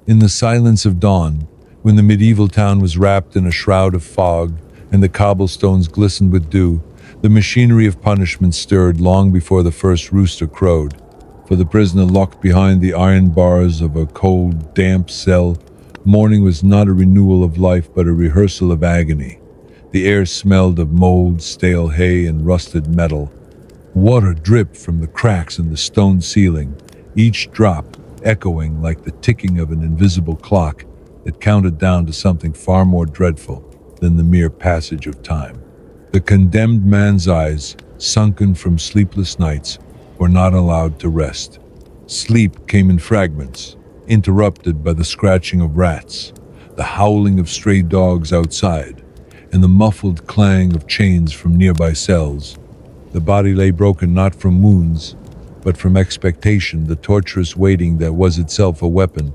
In the silence of dawn, when the medieval town was wrapped in a shroud of fog and the cobblestones glistened with dew, the machinery of punishment stirred long before the first rooster crowed. For the prisoner locked behind the iron bars of a cold, damp cell, morning was not a renewal of life but a rehearsal of agony. The air smelled of mold, stale hay, and rusted metal. Water dripped from the cracks in the stone ceiling, each drop echoing like the ticking of an invisible clock that counted down to something far more dreadful than the mere passage of time. The condemned man's eyes, sunken from sleepless nights, were not allowed to rest. Sleep came in fragments, interrupted by the scratching of rats, the howling of stray dogs outside, and the muffled clang of chains from nearby cells. The body lay broken not from wounds, but from expectation, the torturous waiting that was itself a weapon.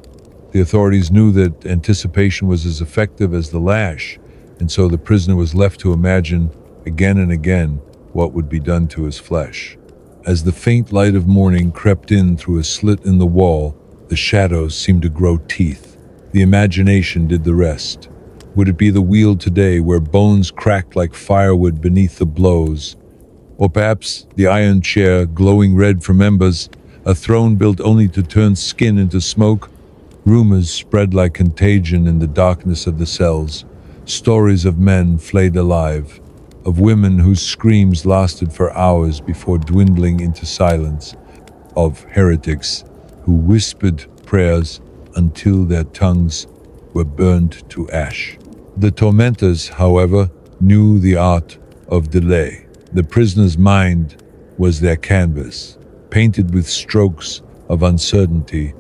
The authorities knew that anticipation was as effective as the lash, and so the prisoner was left to imagine again and again what would be done to his flesh. As the faint light of morning crept in through a slit in the wall, the shadows seemed to grow teeth. The imagination did the rest. Would it be the wheel today, where bones cracked like firewood beneath the blows? Or perhaps the iron chair, glowing red from embers, a throne built only to turn skin into smoke? Rumors spread like contagion in the darkness of the cells. Stories of men flayed alive, of women whose screams lasted for hours before dwindling into silence, of heretics who whispered prayers until their tongues were burned to ash. The tormentors, however, knew the art of delay. The prisoner's mind was their canvas, painted with strokes of uncertainty.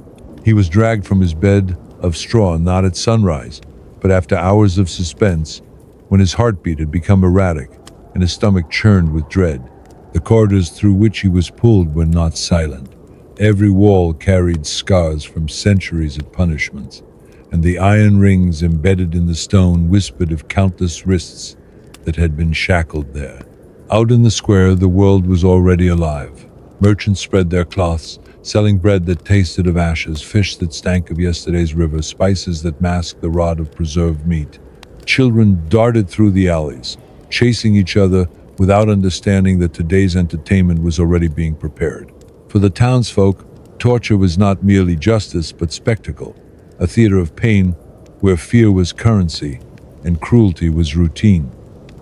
He was dragged from his bed of straw not at sunrise, but after hours of suspense, when his heartbeat had become erratic and his stomach churned with dread. The corridors through which he was pulled were not silent. Every wall carried scars from centuries of punishments, and the iron rings embedded in the stone whispered of countless wrists that had been shackled there. Out in the square, the world was already alive. Merchants spread their cloths, selling bread that tasted of ashes, fish that stank of yesterday's river, spices that masked the rot of preserved meat. Children darted through the alleys, chasing each other without understanding that today's entertainment was already being prepared. For the townsfolk, torture was not merely justice but spectacle, a theater of pain where fear was currency and cruelty was routine.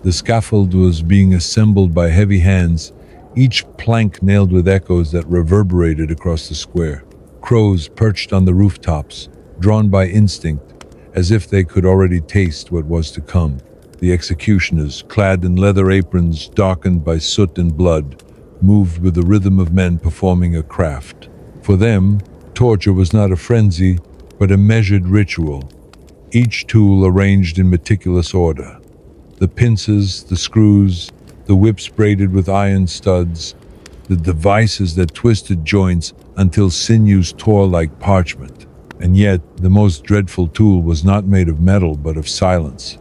The scaffold was being assembled by heavy hands, each plank nailed with echoes that reverberated across the square. Crows perched on the rooftops, drawn by instinct, as if they could already taste what was to come. The executioners, clad in leather aprons darkened by soot and blood, moved with the rhythm of men performing a craft. For them, torture was not a frenzy, but a measured ritual, each tool arranged in meticulous order. The pincers, the screws, the whips braided with iron studs, the devices that twisted joints until sinews tore like parchment. And yet, the most dreadful tool was not made of metal but of silence.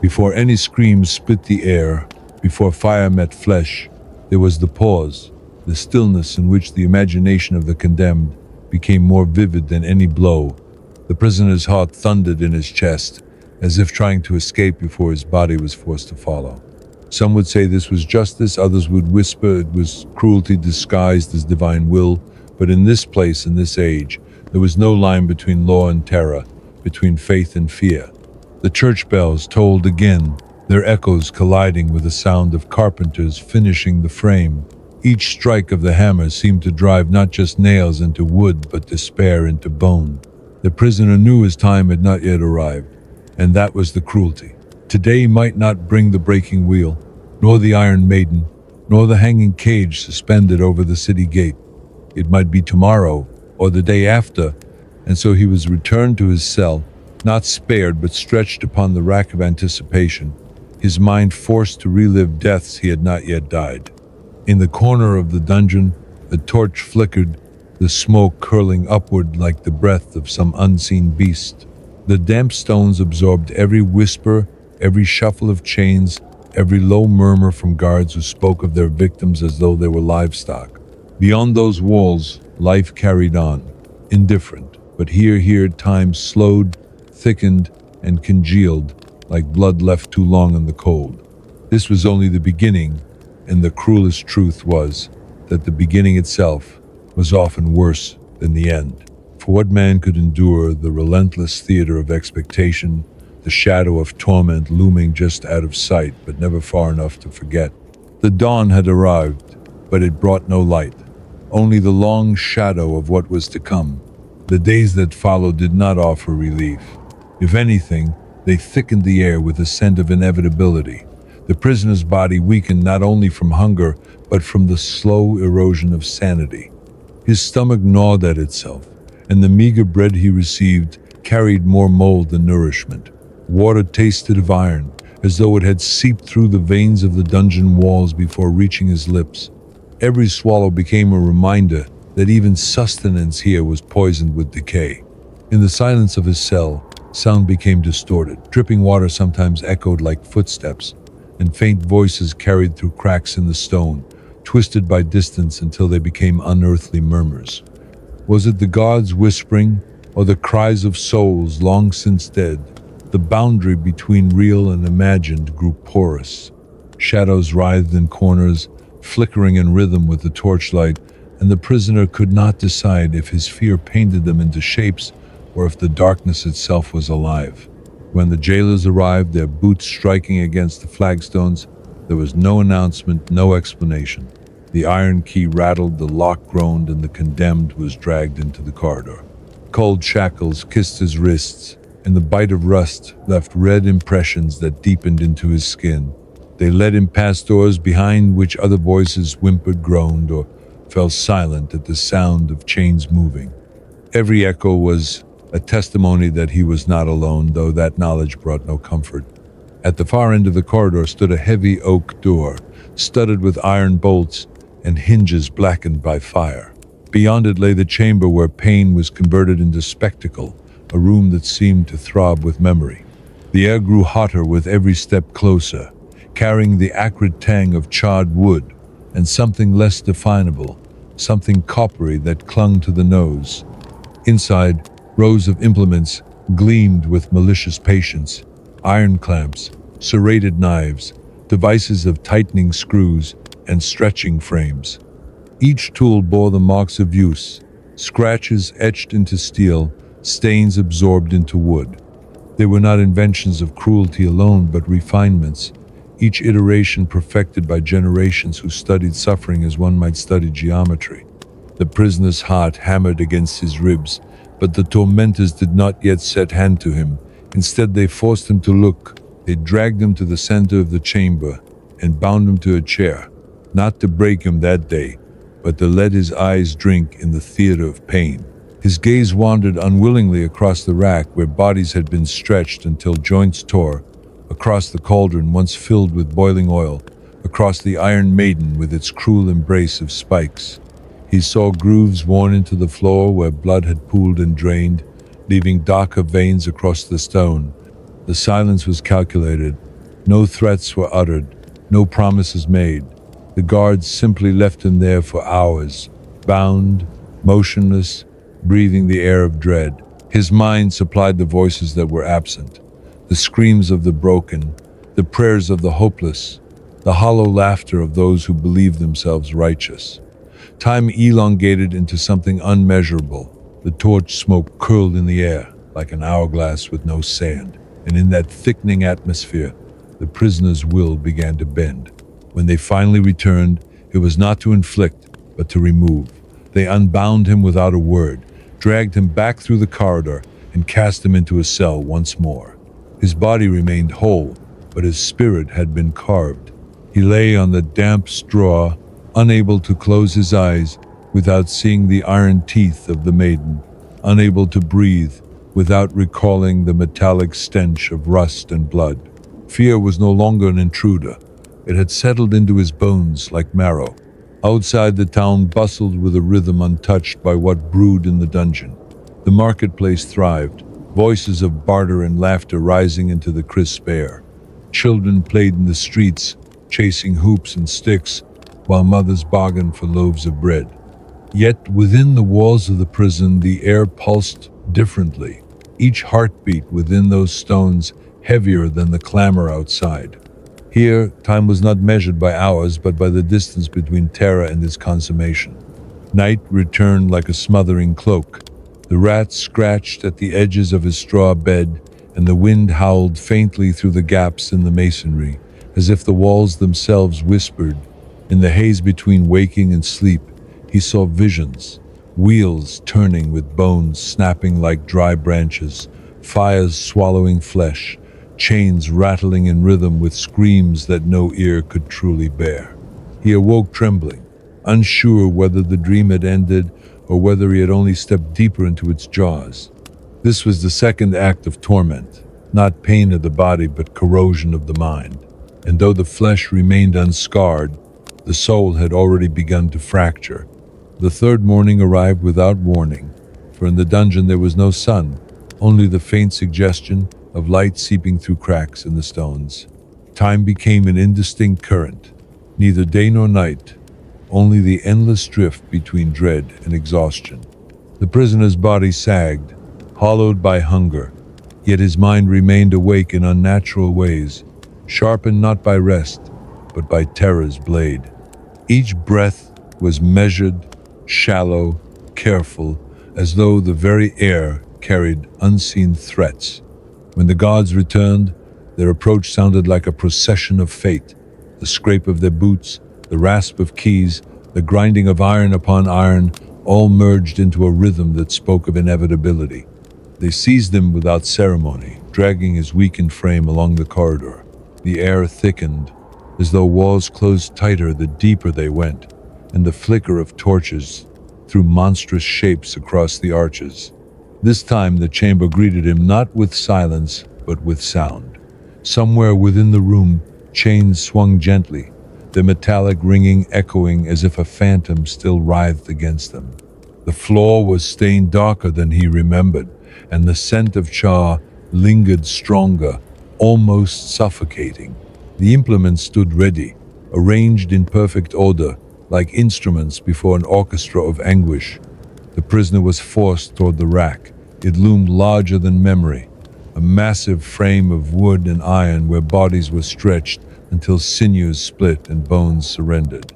Before any screams split the air, before fire met flesh, there was the pause, the stillness in which the imagination of the condemned became more vivid than any blow. The prisoner's heart thundered in his chest, as if trying to escape before his body was forced to follow. Some would say this was justice, others would whisper it was cruelty disguised as divine will, but in this place, in this age, there was no line between law and terror, between faith and fear. The church bells tolled again, their echoes colliding with the sound of carpenters finishing the frame. Each strike of the hammer seemed to drive not just nails into wood, but despair into bone. The prisoner knew his time had not yet arrived, and that was the cruelty. Today might not bring the breaking wheel, nor the iron maiden, nor the hanging cage suspended over the city gate. It might be tomorrow, or the day after, and so he was returned to his cell, not spared but stretched upon the rack of anticipation, his mind forced to relive deaths he had not yet died. In the corner of the dungeon, a torch flickered, the smoke curling upward like the breath of some unseen beast. The damp stones absorbed every whisper, every shuffle of chains, every low murmur from guards who spoke of their victims as though they were livestock. Beyond those walls, life carried on, indifferent, But here time slowed, thickened, and congealed, like blood left too long in the cold. This was only the beginning, and the cruelest truth was that the beginning itself was often worse than the end. For what man could endure the relentless theater of expectation, the shadow of torment looming just out of sight but never far enough to forget? The dawn had arrived, but it brought no light, only the long shadow of what was to come. The days that followed did not offer relief. If anything, they thickened the air with a scent of inevitability. The prisoner's body weakened not only from hunger, but from the slow erosion of sanity. His stomach gnawed at itself, and the meager bread he received carried more mold than nourishment. Water tasted of iron, as though it had seeped through the veins of the dungeon walls before reaching his lips. Every swallow became a reminder that even sustenance here was poisoned with decay. In the silence of his cell, sound became distorted. Dripping water sometimes echoed like footsteps, and faint voices carried through cracks in the stone, twisted by distance until they became unearthly murmurs. Was it the gods whispering, or the cries of souls long since dead? The boundary between real and imagined grew porous. Shadows writhed in corners, flickering in rhythm with the torchlight, and the prisoner could not decide if his fear painted them into shapes or if the darkness itself was alive. When the jailers arrived, their boots striking against the flagstones, there was no announcement, no explanation. The iron key rattled, the lock groaned, and the condemned was dragged into the corridor. Cold shackles kissed his wrists, and the bite of rust left red impressions that deepened into his skin. They led him past doors behind which other voices whimpered, groaned, or fell silent at the sound of chains moving. Every echo was a testimony that he was not alone, though that knowledge brought no comfort. At the far end of the corridor stood a heavy oak door, studded with iron bolts and hinges blackened by fire. Beyond it lay the chamber where pain was converted into spectacle, a room that seemed to throb with memory. The air grew hotter with every step closer, carrying the acrid tang of charred wood and something less definable, something coppery that clung to the nose. Inside, rows of implements gleamed with malicious patience: iron clamps, serrated knives, devices of tightening screws and stretching frames. Each tool bore the marks of use: scratches etched into steel, stains absorbed into wood. They were not inventions of cruelty alone, but refinements, each iteration perfected by generations who studied suffering as one might study geometry. The prisoner's heart hammered against his ribs, but the tormentors did not yet set hand to him. Instead, they forced him to look. They dragged him to the center of the chamber and bound him to a chair, not to break him that day, but to let his eyes drink in the theater of pain. His gaze wandered unwillingly across the rack where bodies had been stretched until joints tore, across the cauldron once filled with boiling oil, across the iron maiden with its cruel embrace of spikes. He saw grooves worn into the floor where blood had pooled and drained, leaving darker veins across the stone. The silence was calculated. No threats were uttered, no promises made. The guards simply left him there for hours, bound, motionless, breathing the air of dread. His mind supplied the voices that were absent: the screams of the broken, the prayers of the hopeless, the hollow laughter of those who believed themselves righteous. Time elongated into something unmeasurable. The torch smoke curled in the air like an hourglass with no sand, and in that thickening atmosphere, the prisoner's will began to bend. When they finally returned, it was not to inflict, but to remove. They unbound him without a word, dragged him back through the corridor, and cast him into a cell once more. His body remained whole, but his spirit had been carved. He lay on the damp straw, unable to close his eyes without seeing the iron teeth of the maiden, unable to breathe without recalling the metallic stench of rust and blood. Fear was no longer an intruder. It had settled into his bones like marrow. Outside, the town bustled with a rhythm untouched by what brewed in the dungeon. The marketplace thrived, voices of barter and laughter rising into the crisp air. Children played in the streets, chasing hoops and sticks, while mothers bargained for loaves of bread. Yet within the walls of the prison, the air pulsed differently, each heartbeat within those stones heavier than the clamor outside. Here, time was not measured by hours, but by the distance between terror and its consummation. Night returned like a smothering cloak. The rat scratched at the edges of his straw bed, and the wind howled faintly through the gaps in the masonry, as if the walls themselves whispered. In the haze between waking and sleep, he saw visions, wheels turning with bones snapping like dry branches, fires swallowing flesh, chains rattling in rhythm with screams that no ear could truly bear. He awoke trembling, unsure whether the dream had ended or whether he had only stepped deeper into its jaws. This was the second act of torment, not pain of the body but corrosion of the mind. And though the flesh remained unscarred, the soul had already begun to fracture. The third morning arrived without warning, for in the dungeon there was no sun, only the faint suggestion of light seeping through cracks in the stones. Time became an indistinct current, neither day nor night, only the endless drift between dread and exhaustion. The prisoner's body sagged, hollowed by hunger, yet his mind remained awake in unnatural ways, sharpened not by rest, but by terror's blade. Each breath was measured, shallow, careful, as though the very air carried unseen threats. When the guards returned, their approach sounded like a procession of fate. The scrape of their boots, the rasp of keys, the grinding of iron upon iron, all merged into a rhythm that spoke of inevitability. They seized him without ceremony, dragging his weakened frame along the corridor. The air thickened, as though walls closed tighter the deeper they went, and the flicker of torches threw monstrous shapes across the arches. This time the chamber greeted him not with silence, but with sound. Somewhere within the room, chains swung gently, their metallic ringing echoing as if a phantom still writhed against them. The floor was stained darker than he remembered, and the scent of char lingered stronger, almost suffocating. The implements stood ready, arranged in perfect order, like instruments before an orchestra of anguish. The prisoner was forced toward the rack. It loomed larger than memory, a massive frame of wood and iron where bodies were stretched until sinews split and bones surrendered.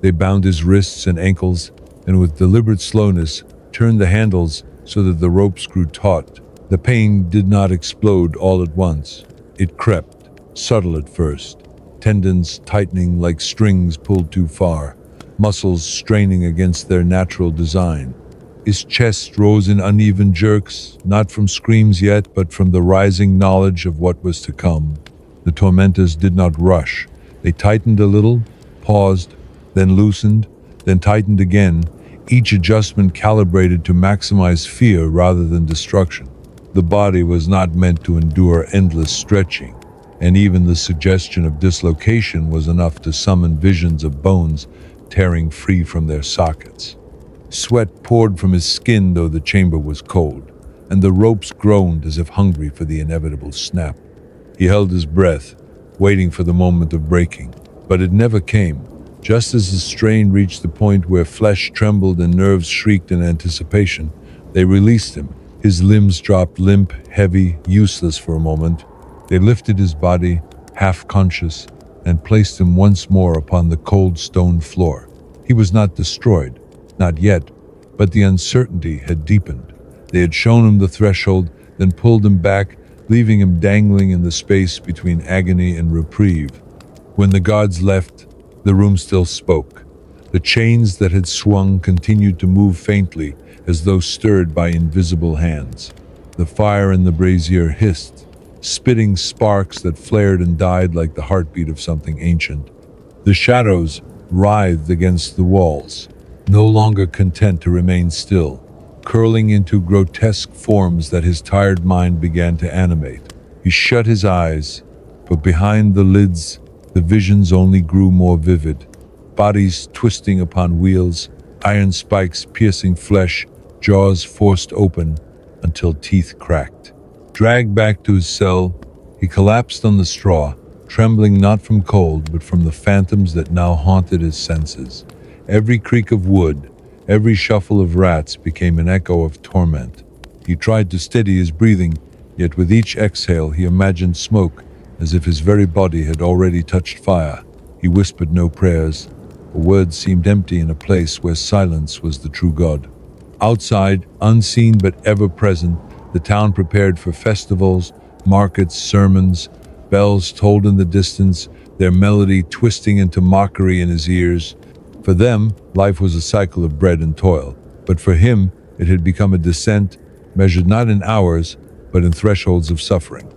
They bound his wrists and ankles, and with deliberate slowness turned the handles so that the ropes grew taut. The pain did not explode all at once. It crept, subtle at first, tendons tightening like strings pulled too far, muscles straining against their natural design. His chest rose in uneven jerks, not from screams yet, but from the rising knowledge of what was to come. The tormentors did not rush. They tightened a little, paused, then loosened, then tightened again, each adjustment calibrated to maximize fear rather than destruction. The body was not meant to endure endless stretching, and even the suggestion of dislocation was enough to summon visions of bones tearing free from their sockets. Sweat poured from his skin though the chamber was cold, and the ropes groaned as if hungry for the inevitable snap. He held his breath, waiting for the moment of breaking, but it never came. Just as the strain reached the point where flesh trembled and nerves shrieked in anticipation, they released him. His limbs dropped limp, heavy, useless for a moment. They lifted his body, half conscious, and placed him once more upon the cold stone floor. He was not destroyed, not yet, but the uncertainty had deepened. They had shown him the threshold, then pulled him back, leaving him dangling in the space between agony and reprieve. When the guards left, the room still spoke. The chains that had swung continued to move faintly, as though stirred by invisible hands. The fire in the brazier hissed, spitting sparks that flared and died like the heartbeat of something ancient. The shadows writhed against the walls, no longer content to remain still, curling into grotesque forms that his tired mind began to animate. He shut his eyes, but behind the lids, the visions only grew more vivid. Bodies twisting upon wheels, iron spikes piercing flesh, jaws forced open until teeth cracked. Dragged back to his cell, he collapsed on the straw, trembling not from cold but from the phantoms that now haunted his senses. Every creak of wood, every shuffle of rats became an echo of torment. He tried to steady his breathing, yet with each exhale he imagined smoke, as if his very body had already touched fire. He whispered no prayers. Words seemed empty in a place where silence was the true God. Outside, unseen but ever present, the town prepared for festivals, markets, sermons. Bells tolled in the distance, their melody twisting into mockery in his ears. For them, life was a cycle of bread and toil, but for him, it had become a descent, measured not in hours, but in thresholds of suffering.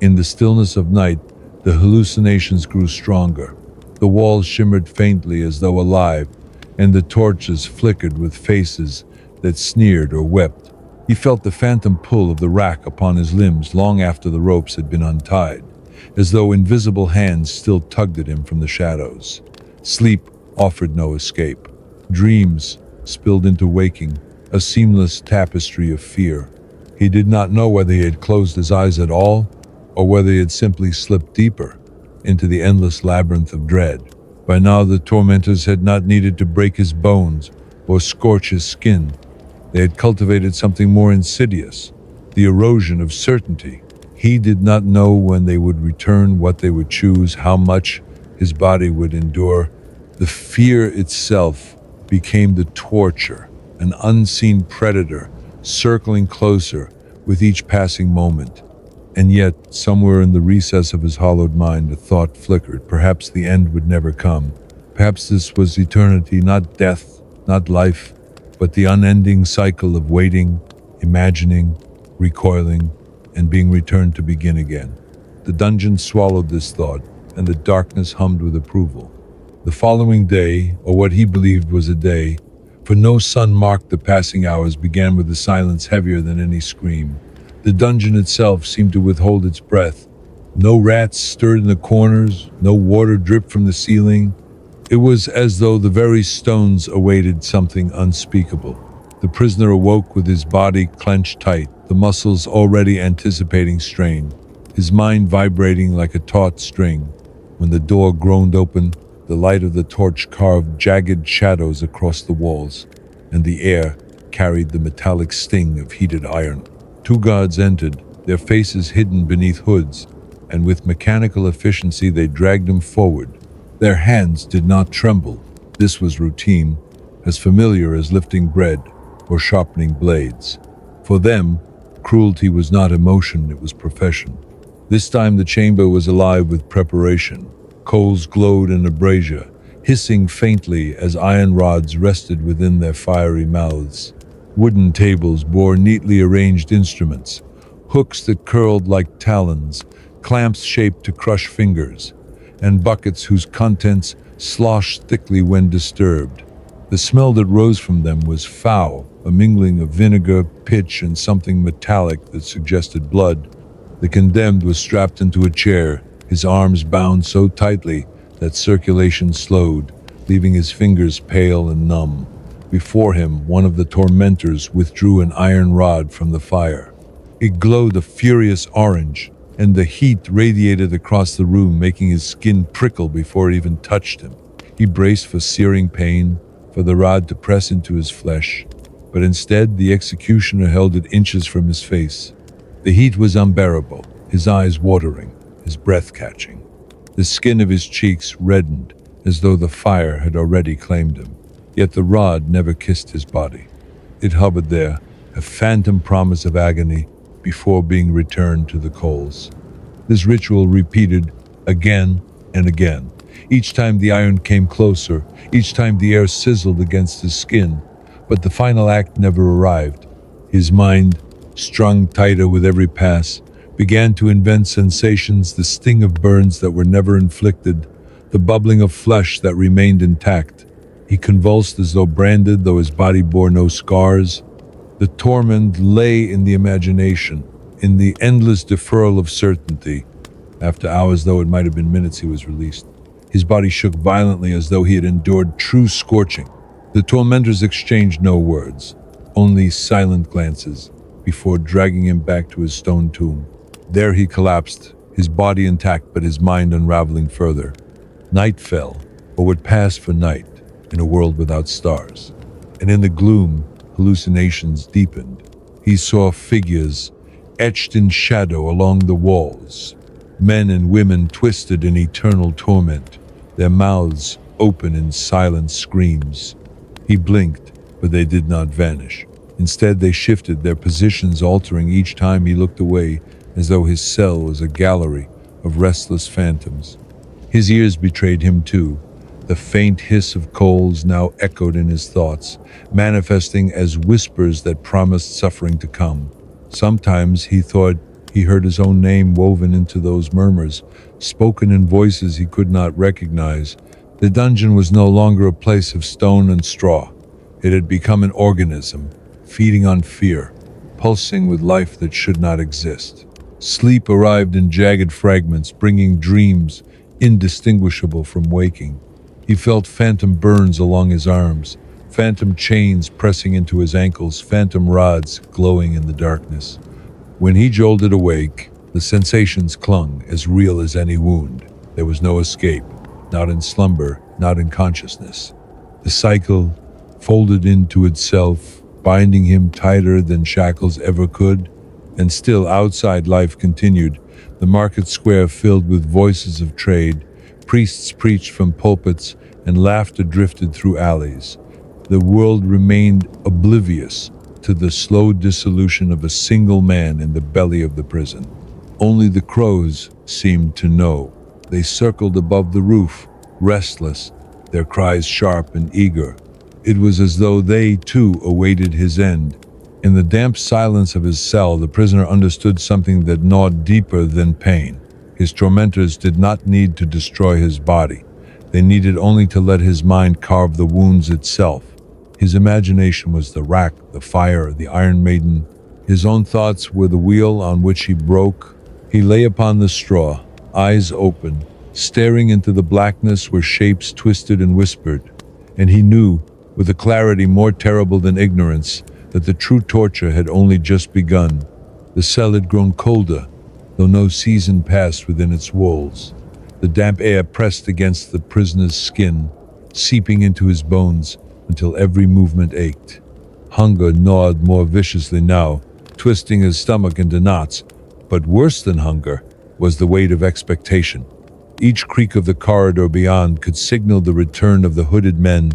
In the stillness of night, the hallucinations grew stronger. The walls shimmered faintly as though alive, and the torches flickered with faces that sneered or wept. He felt the phantom pull of the rack upon his limbs long after the ropes had been untied, as though invisible hands still tugged at him from the shadows. Sleep offered no escape. Dreams spilled into waking, a seamless tapestry of fear. He did not know whether he had closed his eyes at all, or whether he had simply slipped deeper into the endless labyrinth of dread. By now the tormentors had not needed to break his bones or scorch his skin. They had cultivated something more insidious, the erosion of certainty. He did not know when they would return, what they would choose, how much his body would endure. The fear itself became the torture, an unseen predator circling closer with each passing moment. And yet, somewhere in the recess of his hollowed mind, a thought flickered. Perhaps the end would never come. Perhaps this was eternity, not death, not life, but the unending cycle of waiting, imagining, recoiling, and being returned to begin again. The dungeon swallowed this thought, and the darkness hummed with approval. The following day, or what he believed was a day, for no sun marked the passing hours, began with a silence heavier than any scream. The dungeon itself seemed to withhold its breath. No rats stirred in the corners, no water dripped from the ceiling. It was as though the very stones awaited something unspeakable. The prisoner awoke with his body clenched tight, the muscles already anticipating strain, his mind vibrating like a taut string. When the door groaned open, the light of the torch carved jagged shadows across the walls, and the air carried the metallic sting of heated iron. Two guards entered, their faces hidden beneath hoods, and with mechanical efficiency they dragged him forward. Their hands did not tremble. This was routine, as familiar as lifting bread or sharpening blades. For them, cruelty was not emotion, it was profession. This time the chamber was alive with preparation. Coals glowed in a brazier, hissing faintly as iron rods rested within their fiery mouths. Wooden tables bore neatly arranged instruments, hooks that curled like talons, clamps shaped to crush fingers, and buckets whose contents sloshed thickly when disturbed. The smell that rose from them was foul, a mingling of vinegar, pitch, and something metallic that suggested blood. The condemned was strapped into a chair, his arms bound so tightly that circulation slowed, leaving his fingers pale and numb. Before him, one of the tormentors withdrew an iron rod from the fire. It glowed a furious orange, and the heat radiated across the room, making his skin prickle before it even touched him. He braced for searing pain, for the rod to press into his flesh, but instead the executioner held it inches from his face. The heat was unbearable, his eyes watering, his breath catching. The skin of his cheeks reddened, as though the fire had already claimed him. Yet the rod never kissed his body. It hovered there, a phantom promise of agony, before being returned to the coals. This ritual repeated again and again. Each time the iron came closer, each time the air sizzled against his skin, but the final act never arrived. His mind, strung tighter with every pass, began to invent sensations, the sting of burns that were never inflicted, the bubbling of flesh that remained intact. He convulsed as though branded, though his body bore no scars. The torment lay in the imagination, in the endless deferral of certainty. After hours, though it might have been minutes, he was released. His body shook violently as though he had endured true scorching. The tormentors exchanged no words, only silent glances, before dragging him back to his stone tomb. There he collapsed, his body intact but his mind unraveling further. Night fell, or would pass for night, in a world without stars. And in the gloom, hallucinations deepened. He saw figures etched in shadow along the walls, men and women twisted in eternal torment, their mouths open in silent screams. He blinked, but they did not vanish. Instead, they shifted, their positions altering each time he looked away, as though his cell was a gallery of restless phantoms. His ears betrayed him too. The faint hiss of coals now echoed in his thoughts, manifesting as whispers that promised suffering to come. Sometimes he thought he heard his own name woven into those murmurs, spoken in voices he could not recognize. The dungeon was no longer a place of stone and straw. It had become an organism, feeding on fear, pulsing with life that should not exist. Sleep arrived in jagged fragments, bringing dreams indistinguishable from waking. He felt phantom burns along his arms, phantom chains pressing into his ankles, phantom rods glowing in the darkness. When he jolted awake, the sensations clung, as real as any wound. There was no escape, not in slumber, not in consciousness. The cycle folded into itself, binding him tighter than shackles ever could. And still outside life continued, the market square filled with voices of trade. Priests preached from pulpits, and laughter drifted through alleys. The world remained oblivious to the slow dissolution of a single man in the belly of the prison. Only the crows seemed to know. They circled above the roof, restless, their cries sharp and eager. It was as though they, too, awaited his end. In the damp silence of his cell, the prisoner understood something that gnawed deeper than pain. His tormentors did not need to destroy his body. They needed only to let his mind carve the wounds itself. His imagination was the rack, the fire, the iron maiden. His own thoughts were the wheel on which he broke. He lay upon the straw, eyes open, staring into the blackness where shapes twisted and whispered. And he knew, with a clarity more terrible than ignorance, that the true torture had only just begun. The cell had grown colder, though no season passed within its walls. The damp air pressed against the prisoner's skin, seeping into his bones until every movement ached. Hunger gnawed more viciously now, twisting his stomach into knots. But worse than hunger was the weight of expectation. Each creak of the corridor beyond could signal the return of the hooded men.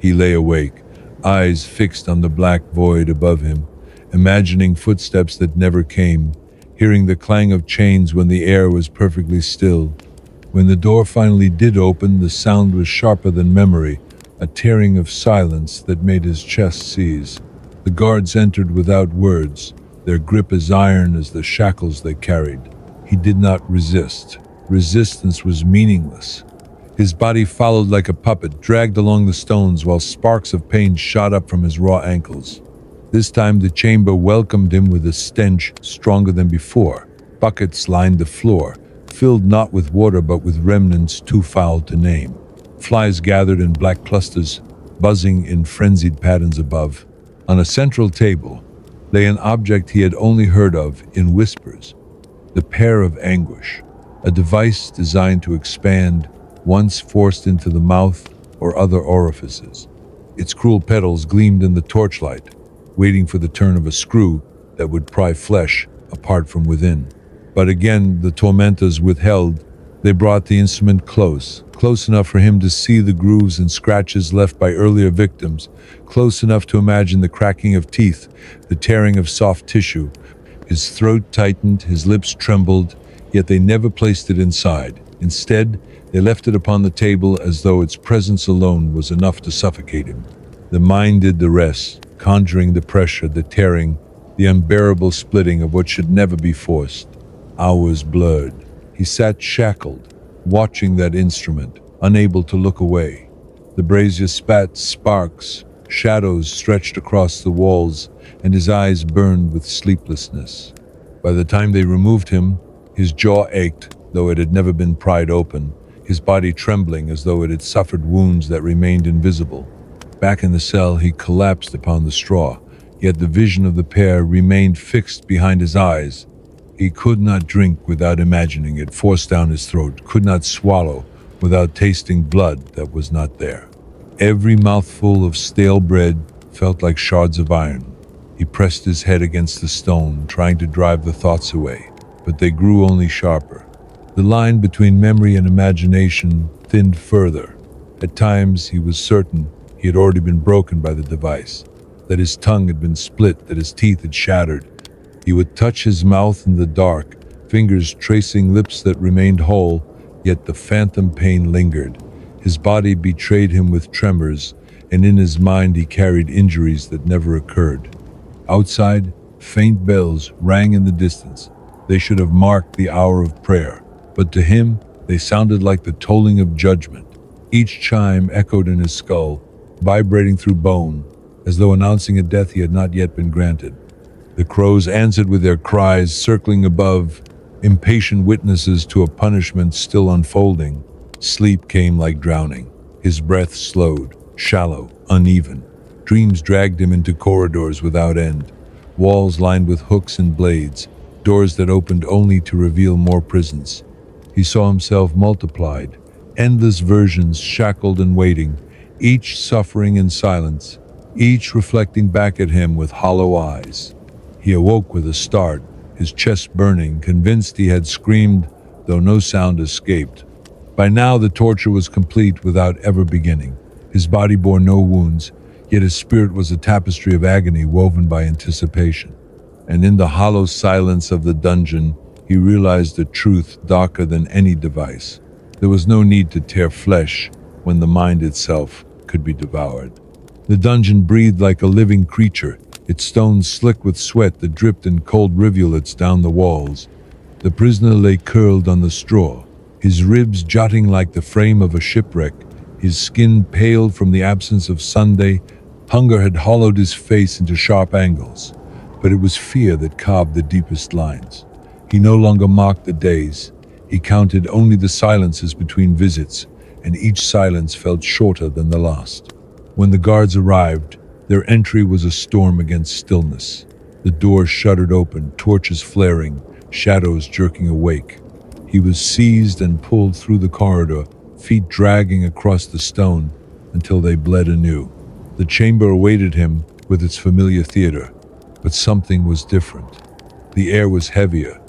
He lay awake, eyes fixed on the black void above him, imagining footsteps that never came, hearing the clang of chains when the air was perfectly still. When the door finally did open, the sound was sharper than memory, a tearing of silence that made his chest seize. The guards entered without words, their grip as iron as the shackles they carried. He did not resist. Resistance was meaningless. His body followed like a puppet, dragged along the stones while sparks of pain shot up from his raw ankles. This time the chamber welcomed him with a stench stronger than before. Buckets lined the floor, filled not with water but with remnants too foul to name. Flies gathered in black clusters, buzzing in frenzied patterns above. On a central table lay an object he had only heard of in whispers, the pear of anguish, a device designed to expand once forced into the mouth or other orifices. Its cruel petals gleamed in the torchlight, waiting for the turn of a screw that would pry flesh apart from within. But again the tormentors withheld. They brought the instrument close enough for him to see the grooves and scratches left by earlier victims, close enough to imagine the cracking of teeth, the tearing of soft tissue. His throat tightened, his lips trembled, yet they never placed it inside. Instead, they left it upon the table as though its presence alone was enough to suffocate him. The mind did the rest, conjuring the pressure, the tearing, the unbearable splitting of what should never be forced. Hours blurred. He sat shackled, watching that instrument, unable to look away. The brazier spat sparks, shadows stretched across the walls, and his eyes burned with sleeplessness. By the time they removed him, his jaw ached, though it had never been pried open, his body trembling as though it had suffered wounds that remained invisible. Back in the cell, he collapsed upon the straw, yet the vision of the pair remained fixed behind his eyes. He could not drink without imagining it forced down his throat, could not swallow without tasting blood that was not there. Every mouthful of stale bread felt like shards of iron. He pressed his head against the stone, trying to drive the thoughts away, but they grew only sharper. The line between memory and imagination thinned further. At times, he was certain he had already been broken by the device, that his tongue had been split, that his teeth had shattered. He would touch his mouth in the dark, fingers tracing lips that remained whole, yet the phantom pain lingered. His body betrayed him with tremors, and in his mind he carried injuries that never occurred. Outside, faint bells rang in the distance. They should have marked the hour of prayer, but to him, they sounded like the tolling of judgment. Each chime echoed in his skull, vibrating through bone, as though announcing a death he had not yet been granted. The crows answered with their cries, circling above, impatient witnesses to a punishment still unfolding. Sleep came like drowning. His breath slowed, shallow, uneven. Dreams dragged him into corridors without end, walls lined with hooks and blades, doors that opened only to reveal more prisons. He saw himself multiplied, endless versions shackled and waiting, each suffering in silence, each reflecting back at him with hollow eyes. He awoke with a start, his chest burning, convinced he had screamed, though no sound escaped. By now the torture was complete without ever beginning. His body bore no wounds, yet his spirit was a tapestry of agony woven by anticipation. And in the hollow silence of the dungeon, he realized a truth darker than any device. There was no need to tear flesh when the mind itself could be devoured. The dungeon breathed like a living creature, its stones slick with sweat that dripped in cold rivulets down the walls. The prisoner lay curled on the straw, his ribs jutting like the frame of a shipwreck, his skin paled from the absence of Sunday. Hunger had hollowed his face into sharp angles, but it was fear that carved the deepest lines. He no longer marked the days. He counted only the silences between visits, and each silence felt shorter than the last. When the guards arrived, their entry was a storm against stillness. The doors shuddered open, torches flaring, shadows jerking awake. He was seized and pulled through the corridor, feet dragging across the stone until they bled anew. The chamber awaited him with its familiar theater, but something was different. The air was heavier,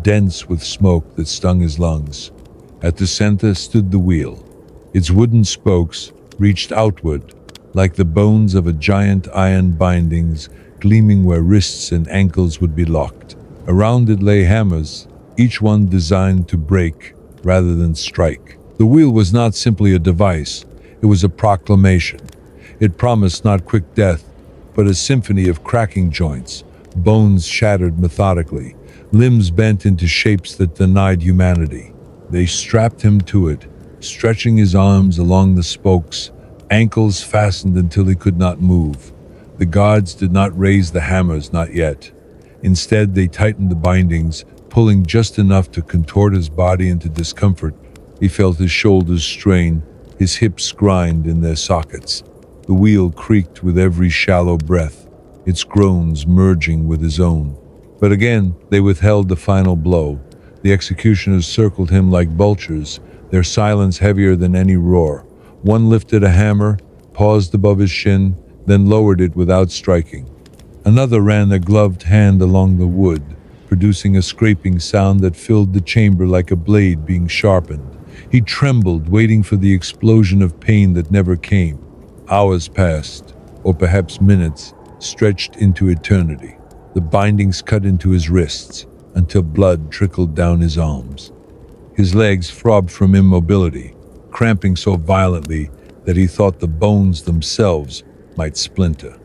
dense with smoke that stung his lungs. At the center stood the wheel. Its wooden spokes reached outward, like the bones of a giant iron bindings gleaming where wrists and ankles would be locked. Around it lay hammers, each one designed to break rather than strike. The wheel was not simply a device, it was a proclamation. It promised not quick death, but a symphony of cracking joints, bones shattered methodically, limbs bent into shapes that denied humanity. They strapped him to it, stretching his arms along the spokes, ankles fastened until he could not move. The guards did not raise the hammers, not yet. Instead, they tightened the bindings, pulling just enough to contort his body into discomfort. He felt his shoulders strain, his hips grind in their sockets. The wheel creaked with every shallow breath, its groans merging with his own. But again, they withheld the final blow. The executioners circled him like vultures, their silence heavier than any roar. One lifted a hammer, paused above his shin, then lowered it without striking. Another ran a gloved hand along the wood, producing a scraping sound that filled the chamber like a blade being sharpened. He trembled, waiting for the explosion of pain that never came. Hours passed, or perhaps minutes, stretched into eternity. The bindings cut into his wrists until blood trickled down his arms. His legs throbbed from immobility, cramping so violently that he thought the bones themselves might splinter.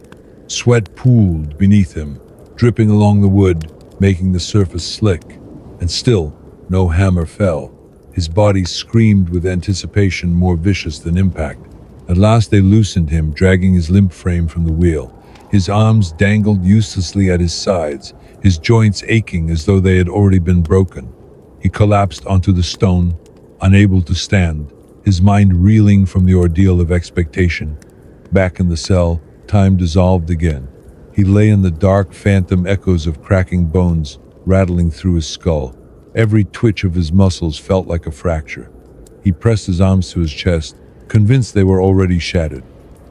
Sweat pooled beneath him, dripping along the wood, making the surface slick. And still, no hammer fell. His body screamed with anticipation more vicious than impact. At last they loosened him, dragging his limp frame from the wheel. His arms dangled uselessly at his sides, his joints aching as though they had already been broken. He collapsed onto the stone, unable to stand, his mind reeling from the ordeal of expectation. Back in the cell, time dissolved again. He lay in the dark, phantom echoes of cracking bones rattling through his skull. Every twitch of his muscles felt like a fracture. He pressed his arms to his chest, convinced they were already shattered.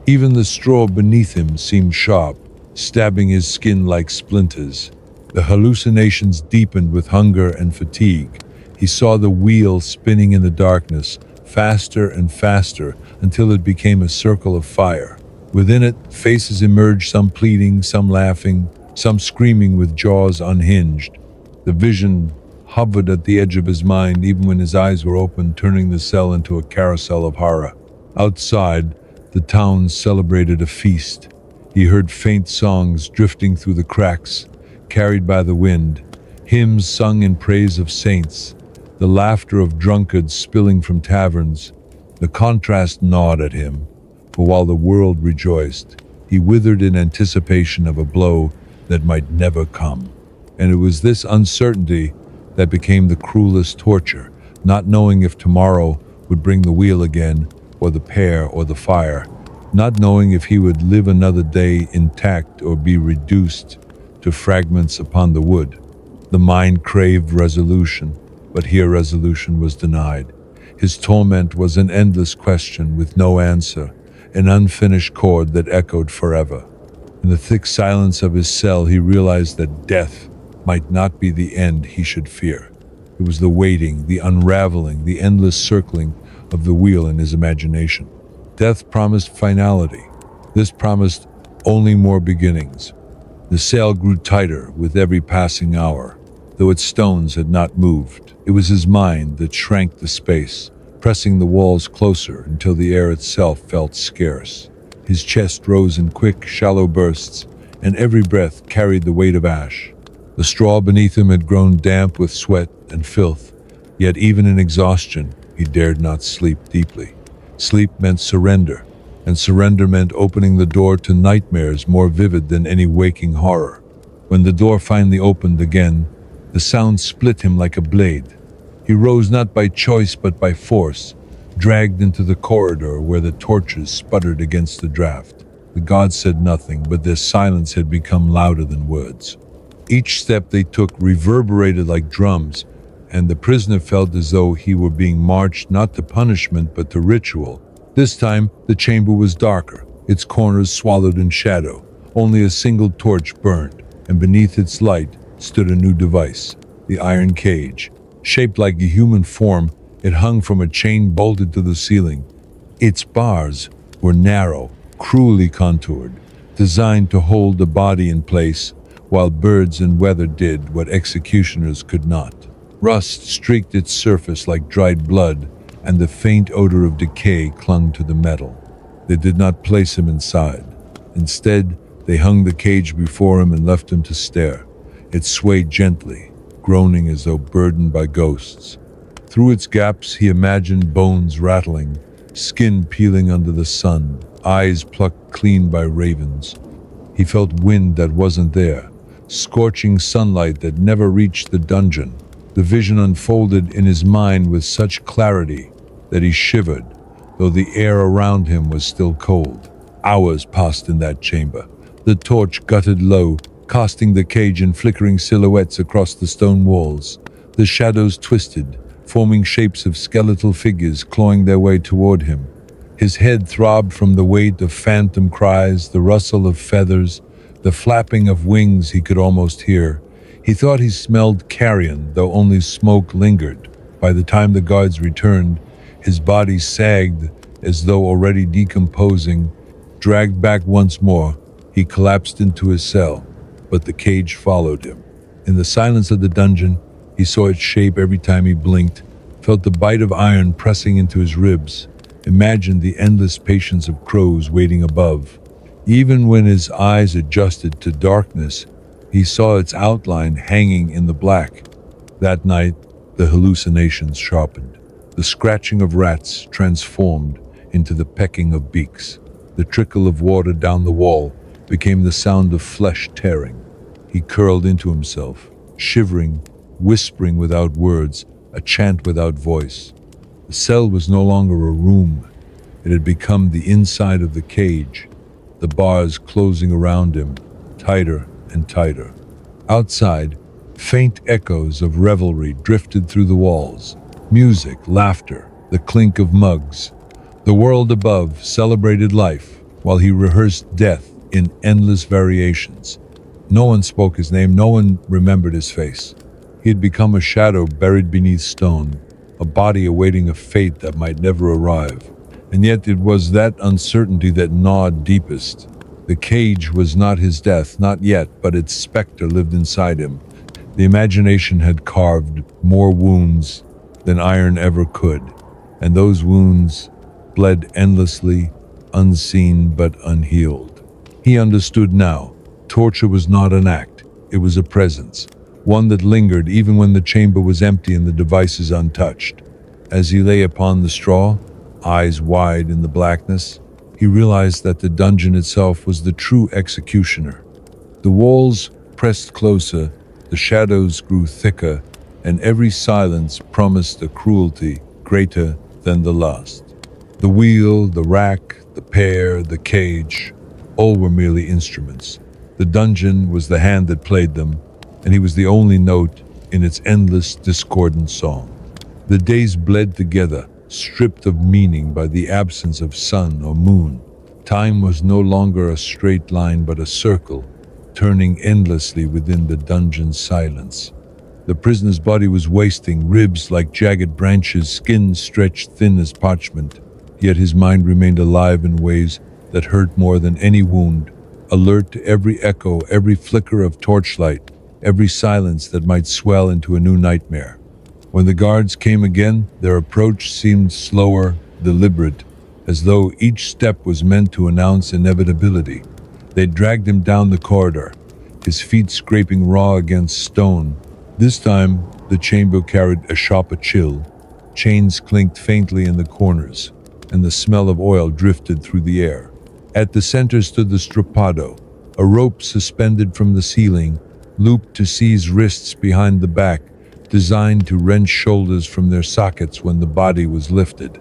Even the straw beneath him seemed sharp, stabbing his skin like splinters. The hallucinations deepened with hunger and fatigue. He saw the wheel spinning in the darkness, faster and faster, until it became a circle of fire. Within it, faces emerged, some pleading, some laughing, some screaming with jaws unhinged. The vision hovered at the edge of his mind even when his eyes were open, turning the cell into a carousel of horror. Outside, the town celebrated a feast. He heard faint songs drifting through the cracks, carried by the wind, hymns sung in praise of saints, the laughter of drunkards spilling from taverns. The contrast gnawed at him, for while the world rejoiced, he withered in anticipation of a blow that might never come. And it was this uncertainty that became the cruelest torture, not knowing if tomorrow would bring the wheel again, or the pear, or the fire, not knowing if he would live another day intact or be reduced to fragments upon the wood. The mind craved resolution, but here resolution was denied. His torment was an endless question with no answer, an unfinished chord that echoed forever. In the thick silence of his cell, he realized that death might not be the end he should fear. It was the waiting, the unraveling, the endless circling of the wheel in his imagination. Death promised finality. This promised only more beginnings. The sail grew tighter with every passing hour, though its stones had not moved. It was his mind that shrank the space, pressing the walls closer until the air itself felt scarce. His chest rose in quick, shallow bursts, and every breath carried the weight of ash. The straw beneath him had grown damp with sweat and filth, yet even in exhaustion, he dared not sleep deeply. Sleep meant surrender, and surrender meant opening the door to nightmares more vivid than any waking horror. When the door finally opened again, the sound split him like a blade. He rose not by choice but by force, dragged into the corridor where the torches sputtered against the draft. The gods said nothing, but their silence had become louder than words. Each step they took reverberated like drums, and the prisoner felt as though he were being marched not to punishment but to ritual. This time, the chamber was darker, its corners swallowed in shadow. Only a single torch burned, and beneath its light stood a new device, the iron cage. Shaped like a human form, it hung from a chain bolted to the ceiling. Its bars were narrow, cruelly contoured, designed to hold the body in place, while birds and weather did what executioners could not. Rust streaked its surface like dried blood, and the faint odor of decay clung to the metal. They did not place him inside. Instead, they hung the cage before him and left him to stare. It swayed gently, groaning as though burdened by ghosts. Through its gaps he imagined bones rattling, skin peeling under the sun, eyes plucked clean by ravens. He felt wind that wasn't there, scorching sunlight that never reached the dungeon. The vision unfolded in his mind with such clarity that he shivered, though the air around him was still cold. Hours passed in that chamber. The torch guttered low, casting the cage in flickering silhouettes across the stone walls. The shadows twisted, forming shapes of skeletal figures clawing their way toward him. His head throbbed from the weight of phantom cries, the rustle of feathers, the flapping of wings he could almost hear. He thought he smelled carrion, though only smoke lingered. By the time the guards returned, his body sagged as though already decomposing. Dragged back once more, he collapsed into his cell, but the cage followed him. In the silence of the dungeon, he saw its shape every time he blinked, felt the bite of iron pressing into his ribs, imagined the endless patience of crows waiting above. Even when his eyes adjusted to darkness, he saw its outline hanging in the black. That night, the hallucinations sharpened. The scratching of rats transformed into the pecking of beaks. The trickle of water down the wall became the sound of flesh tearing. He curled into himself, shivering, whispering without words, a chant without voice. The cell was no longer a room. It had become the inside of the cage, the bars closing around him, tighter and tighter. Outside, faint echoes of revelry drifted through the walls. Music, laughter, the clink of mugs. The world above celebrated life, while he rehearsed death in endless variations. No one spoke his name, no one remembered his face. He had become a shadow buried beneath stone, a body awaiting a fate that might never arrive. And yet it was that uncertainty that gnawed deepest. The cage was not his death, not yet, but its specter lived inside him. The imagination had carved more wounds than iron ever could, and those wounds bled endlessly, unseen but unhealed. He understood now. Torture was not an act, it was a presence, one that lingered even when the chamber was empty and the devices untouched. As he lay upon the straw, eyes wide in the blackness, he realized that the dungeon itself was the true executioner. The walls pressed closer, the shadows grew thicker, and every silence promised a cruelty greater than the last. The wheel, the rack, the pair, the cage, all were merely instruments. The dungeon was the hand that played them, and he was the only note in its endless, discordant song. The days bled together, stripped of meaning by the absence of sun or moon. Time was no longer a straight line but a circle, turning endlessly within the dungeon's silence. The prisoner's body was wasting, ribs like jagged branches, skin stretched thin as parchment, yet his mind remained alive in ways that hurt more than any wound, alert to every echo, every flicker of torchlight, every silence that might swell into a new nightmare. When the guards came again, their approach seemed slower, deliberate, as though each step was meant to announce inevitability. They dragged him down the corridor, his feet scraping raw against stone. This time, the chamber carried a sharper chill. Chains clinked faintly in the corners, and the smell of oil drifted through the air. At the center stood the strappado, a rope suspended from the ceiling, looped to seize wrists behind the back, designed to wrench shoulders from their sockets when the body was lifted.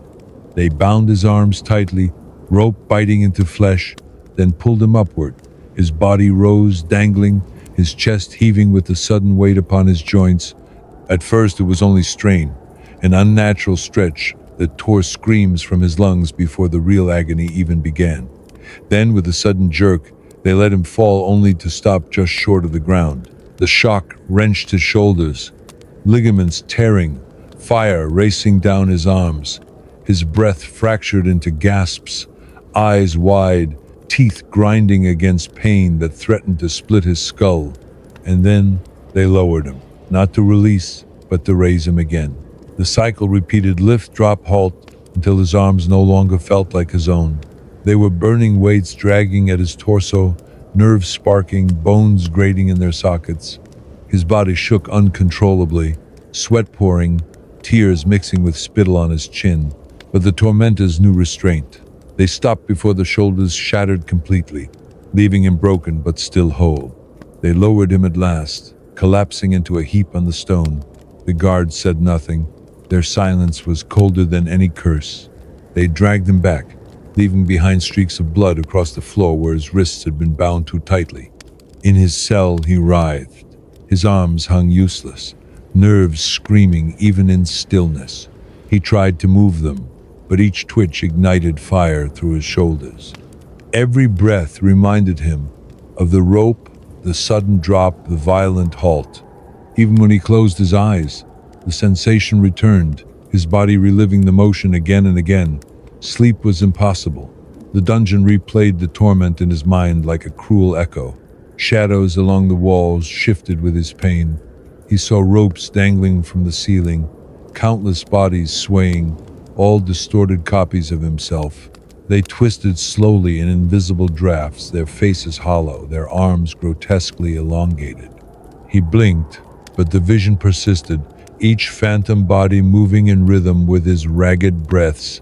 They bound his arms tightly, rope biting into flesh, then pulled him upward. His body rose, dangling, his chest heaving with the sudden weight upon his joints. At first it was only strain, an unnatural stretch that tore screams from his lungs before the real agony even began. Then, with a sudden jerk, they let him fall only to stop just short of the ground. The shock wrenched his shoulders, ligaments tearing, fire racing down his arms. His breath fractured into gasps, eyes wide, teeth grinding against pain that threatened to split his skull. And then they lowered him, not to release, but to raise him again. The cycle repeated, lift, drop, halt, until his arms no longer felt like his own. They were burning weights dragging at his torso, nerves sparking, bones grating in their sockets. His body shook uncontrollably, sweat pouring, tears mixing with spittle on his chin. But the tormentors knew restraint. They stopped before the shoulders shattered completely, leaving him broken but still whole. They lowered him at last, collapsing into a heap on the stone. The guards said nothing. Their silence was colder than any curse. They dragged him back, leaving behind streaks of blood across the floor where his wrists had been bound too tightly. In his cell, he writhed. His arms hung useless, nerves screaming even in stillness. He tried to move them, but each twitch ignited fire through his shoulders. Every breath reminded him of the rope, the sudden drop, the violent halt. Even when he closed his eyes, the sensation returned, his body reliving the motion again and again. Sleep was impossible. The dungeon replayed the torment in his mind like a cruel echo. Shadows along the walls shifted with his pain. He saw ropes dangling from the ceiling, countless bodies swaying, all distorted copies of himself. They twisted slowly in invisible drafts, their faces hollow, their arms grotesquely elongated. He blinked, but the vision persisted, each phantom body moving in rhythm with his ragged breaths.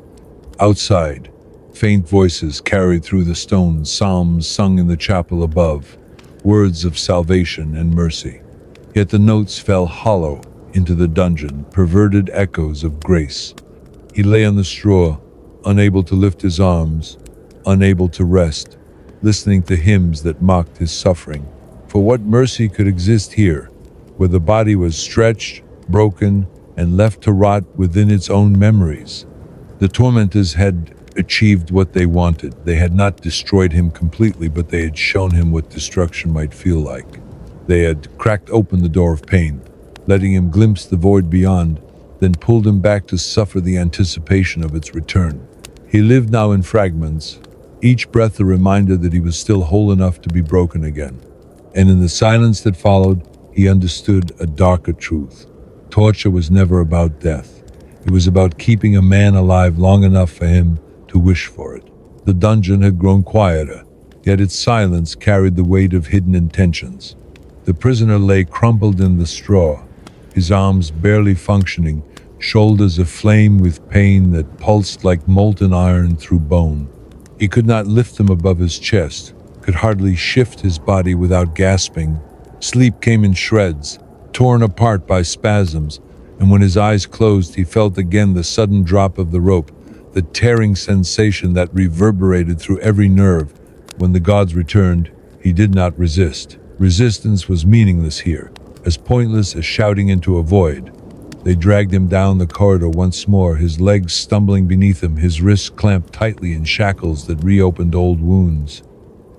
Outside, faint voices carried through the stone, psalms sung in the chapel above, words of salvation and mercy. Yet the notes fell hollow into the dungeon, perverted echoes of grace. He lay on the straw, unable to lift his arms, unable to rest, listening to hymns that mocked his suffering. For what mercy could exist here, where the body was stretched, broken, and left to rot within its own memories? The tormentors had achieved what they wanted. They had not destroyed him completely, but they had shown him what destruction might feel like. They had cracked open the door of pain, letting him glimpse the void beyond, then pulled him back to suffer the anticipation of its return. He lived now in fragments, each breath a reminder that he was still whole enough to be broken again. And in the silence that followed, he understood a darker truth. Torture was never about death. It was about keeping a man alive long enough for him to wish for it. The dungeon had grown quieter, yet its silence carried the weight of hidden intentions. The prisoner lay crumpled in the straw, his arms barely functioning, shoulders aflame with pain that pulsed like molten iron through bone. He could not lift them above his chest, could hardly shift his body without gasping. Sleep came in shreds, torn apart by spasms, and when his eyes closed, he felt again the sudden drop of the rope, the tearing sensation that reverberated through every nerve. When the gods returned, he did not resist. Resistance was meaningless here, as pointless as shouting into a void. They dragged him down the corridor once more, his legs stumbling beneath him, his wrists clamped tightly in shackles that reopened old wounds.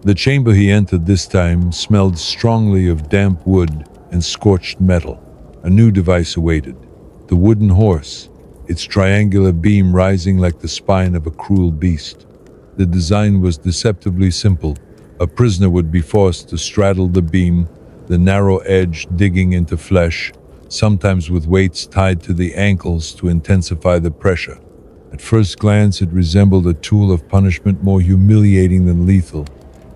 The chamber he entered this time smelled strongly of damp wood and scorched metal. A new device awaited. The wooden horse, its triangular beam rising like the spine of a cruel beast. The design was deceptively simple. A prisoner would be forced to straddle the beam, the narrow edge digging into flesh, sometimes with weights tied to the ankles to intensify the pressure. At first glance, it resembled a tool of punishment more humiliating than lethal,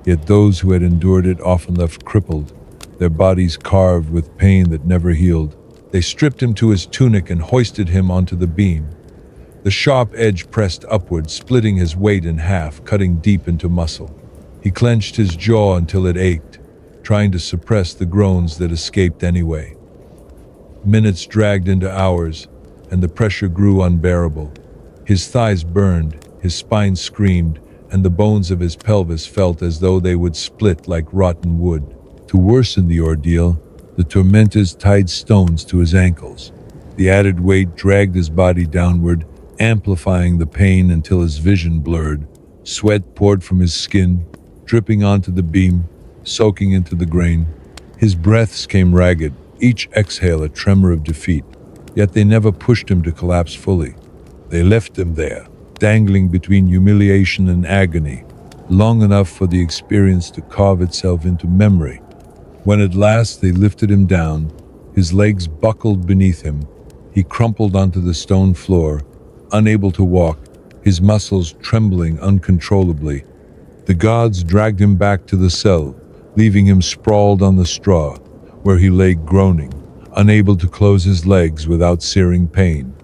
yet those who had endured it often left crippled, their bodies carved with pain that never healed. They stripped him to his tunic and hoisted him onto the beam. The sharp edge pressed upward, splitting his weight in half, cutting deep into muscle. He clenched his jaw until it ached, trying to suppress the groans that escaped anyway. Minutes dragged into hours, and the pressure grew unbearable. His thighs burned, his spine screamed, and the bones of his pelvis felt as though they would split like rotten wood. To worsen the ordeal, the tormentors tied stones to his ankles. The added weight dragged his body downward, amplifying the pain until his vision blurred. Sweat poured from his skin, dripping onto the beam, soaking into the grain. His breaths came ragged, each exhale a tremor of defeat. Yet they never pushed him to collapse fully. They left him there, dangling between humiliation and agony, long enough for the experience to carve itself into memory. When at last they lifted him down, his legs buckled beneath him. He crumpled onto the stone floor, unable to walk, his muscles trembling uncontrollably. The gods dragged him back to the cell, leaving him sprawled on the straw, where he lay groaning, unable to close his legs without searing pain.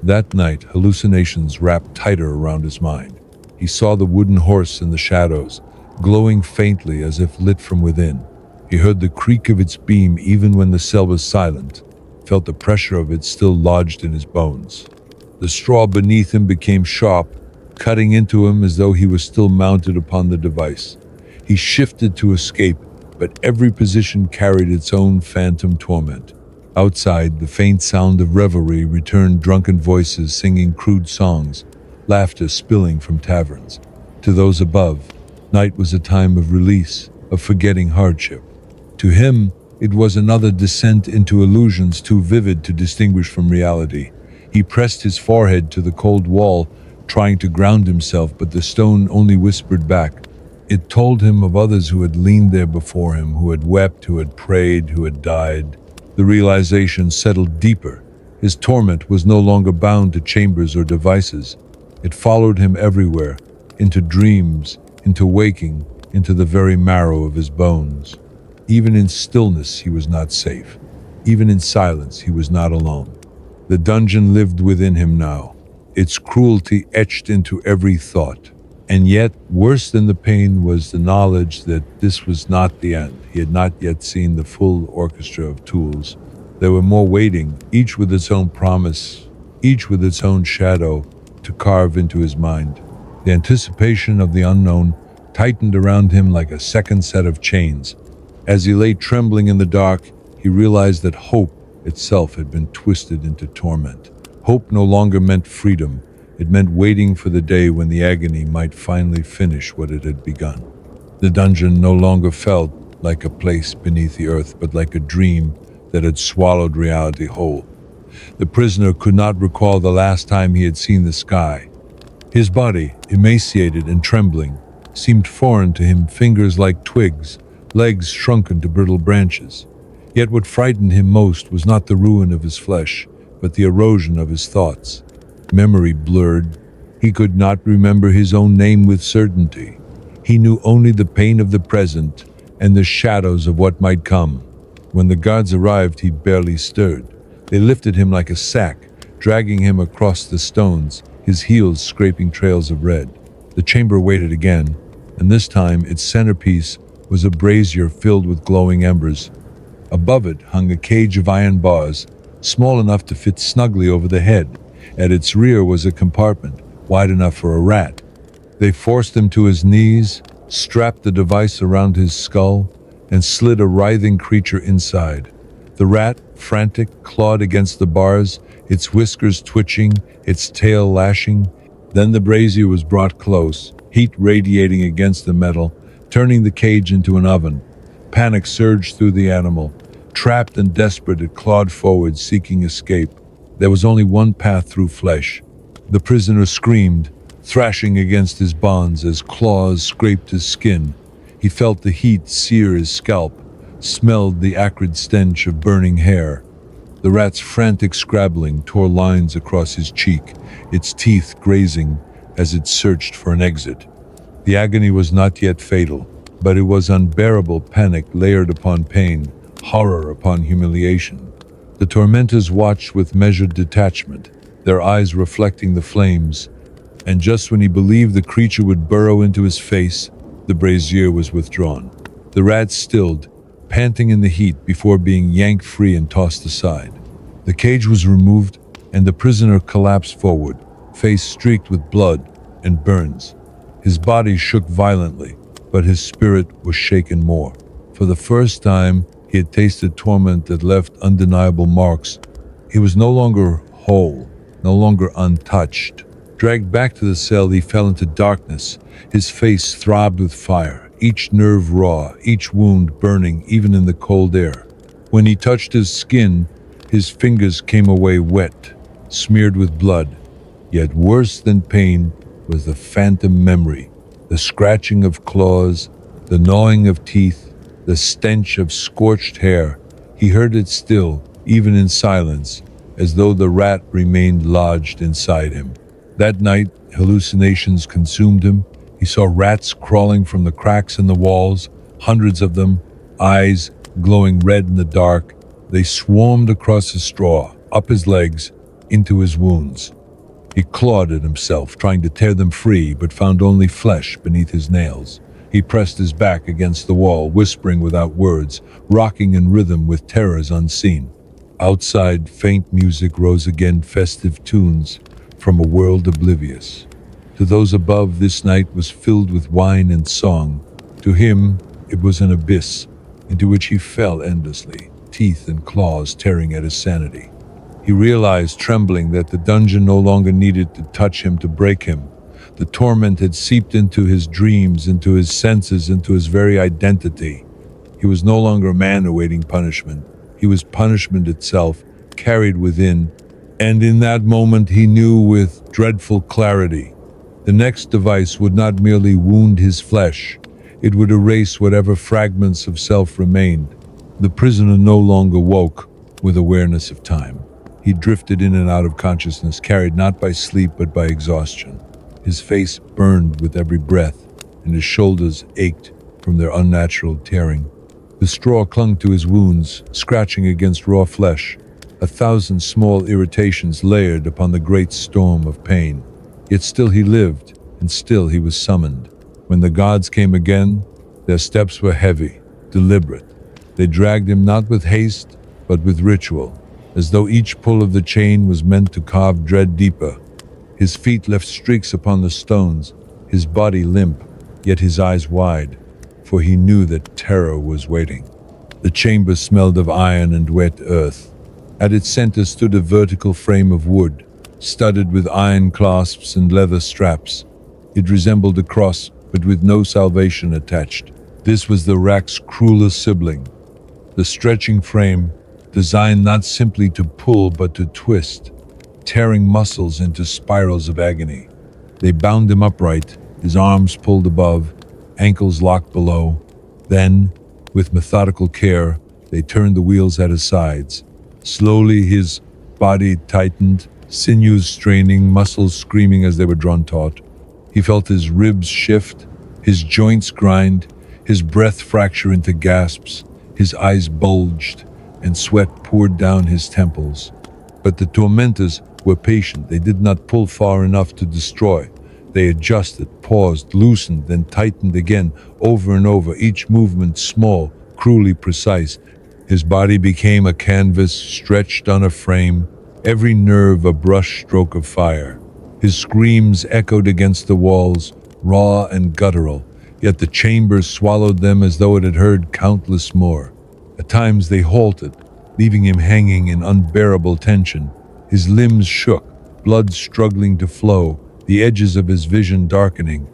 That night, hallucinations wrapped tighter around his mind. He saw the wooden horse in the shadows, glowing faintly as if lit from within. He heard the creak of its beam even when the cell was silent, felt the pressure of it still lodged in his bones. The straw beneath him became sharp, cutting into him as though he was still mounted upon the device. He shifted to escape, but every position carried its own phantom torment. Outside, the faint sound of revelry returned, drunken voices singing crude songs, laughter spilling from taverns. To those above, night was a time of release, of forgetting hardship. To him, it was another descent into illusions too vivid to distinguish from reality. He pressed his forehead to the cold wall, trying to ground himself, but the stone only whispered back. It told him of others who had leaned there before him, who had wept, who had prayed, who had died. The realization settled deeper. His torment was no longer bound to chambers or devices. It followed him everywhere, into dreams, into waking, into the very marrow of his bones. Even in stillness, he was not safe. Even in silence, he was not alone. The dungeon lived within him now, its cruelty etched into every thought. And yet, worse than the pain was the knowledge that this was not the end. He had not yet seen the full orchestra of tools. There were more waiting, each with its own promise, each with its own shadow to carve into his mind. The anticipation of the unknown tightened around him like a second set of chains. As he lay trembling in the dark, he realized that hope itself had been twisted into torment. Hope no longer meant freedom. It meant waiting for the day when the agony might finally finish what it had begun. The dungeon no longer felt like a place beneath the earth, but like a dream that had swallowed reality whole. The prisoner could not recall the last time he had seen the sky. His body, emaciated and trembling, seemed foreign to him, fingers like twigs, legs shrunken to brittle branches. Yet what frightened him most was not the ruin of his flesh, but the erosion of his thoughts. Memory blurred. He could not remember his own name with certainty. He knew only the pain of the present and the shadows of what might come. When the guards arrived, he barely stirred. They lifted him like a sack, dragging him across the stones, his heels scraping trails of red. The chamber waited again, and this time its centerpiece was a brazier filled with glowing embers. Above it hung a cage of iron bars, small enough to fit snugly over the head. At its rear was a compartment, wide enough for a rat. They forced him to his knees, strapped the device around his skull, and slid a writhing creature inside. The rat, frantic, clawed against the bars, its whiskers twitching, its tail lashing. Then the brazier was brought close, heat radiating against the metal, turning the cage into an oven. Panic surged through the animal. Trapped and desperate, it clawed forward, seeking escape. There was only one path through flesh. The prisoner screamed, thrashing against his bonds as claws scraped his skin. He felt the heat sear his scalp, smelled the acrid stench of burning hair. The rat's frantic scrabbling tore lines across his cheek, its teeth grazing as it searched for an exit. The agony was not yet fatal, but it was unbearable panic layered upon pain, horror upon humiliation. The tormentors watched with measured detachment, their eyes reflecting the flames, and just when he believed the creature would burrow into his face, the brazier was withdrawn. The rat stilled, panting in the heat before being yanked free and tossed aside. The cage was removed, and the prisoner collapsed forward, face streaked with blood and burns. His body shook violently, but his spirit was shaken more. For the first time, he had tasted torment that left undeniable marks. He was no longer whole, no longer untouched. Dragged back to the cell, he fell into darkness. His face throbbed with fire, each nerve raw, each wound burning even in the cold air. When he touched his skin, his fingers came away wet, smeared with blood. Yet worse than pain was the phantom memory, the scratching of claws, the gnawing of teeth, the stench of scorched hair. He heard it still, even in silence, as though the rat remained lodged inside him. That night, hallucinations consumed him. He saw rats crawling from the cracks in the walls, hundreds of them, eyes glowing red in the dark. They swarmed across his straw, up his legs, into his wounds. He clawed at himself, trying to tear them free, but found only flesh beneath his nails. He pressed his back against the wall, whispering without words, rocking in rhythm with terrors unseen. Outside, faint music rose again, festive tunes from a world oblivious. To those above, this night was filled with wine and song. To him, it was an abyss into which he fell endlessly, teeth and claws tearing at his sanity. He realized, trembling, that the dungeon no longer needed to touch him to break him. The torment had seeped into his dreams, into his senses, into his very identity. He was no longer a man awaiting punishment. He was punishment itself, carried within. And in that moment he knew with dreadful clarity, the next device would not merely wound his flesh, it would erase whatever fragments of self remained. The prisoner no longer woke with awareness of time. He drifted in and out of consciousness, carried not by sleep but by exhaustion. His face burned with every breath, and his shoulders ached from their unnatural tearing. The straw clung to his wounds, scratching against raw flesh. 1,000 small irritations layered upon the great storm of pain. Yet still he lived, and still he was summoned. When the gods came again, their steps were heavy, deliberate. They dragged him not with haste, but with ritual, as though each pull of the chain was meant to carve dread deeper. His feet left streaks upon the stones, his body limp, yet his eyes wide, for he knew that terror was waiting. The chamber smelled of iron and wet earth. At its center stood a vertical frame of wood, studded with iron clasps and leather straps. It resembled a cross, but with no salvation attached. This was the rack's cruelest sibling. The stretching frame, designed not simply to pull but to twist, tearing muscles into spirals of agony. They bound him upright, his arms pulled above, ankles locked below. Then, with methodical care, they turned the wheels at his sides. Slowly his body tightened, sinews straining, muscles screaming as they were drawn taut. He felt his ribs shift, his joints grind, his breath fracture into gasps. His eyes bulged, and sweat poured down his temples. But the tormentors were patient. They did not pull far enough to destroy. They adjusted, paused, loosened, then tightened again, over and over, each movement small, cruelly precise. His body became a canvas stretched on a frame, every nerve a brush stroke of fire. His screams echoed against the walls, raw and guttural, yet the chamber swallowed them as though it had heard countless more. At times they halted, leaving him hanging in unbearable tension. His limbs shook, blood struggling to flow, the edges of his vision darkening.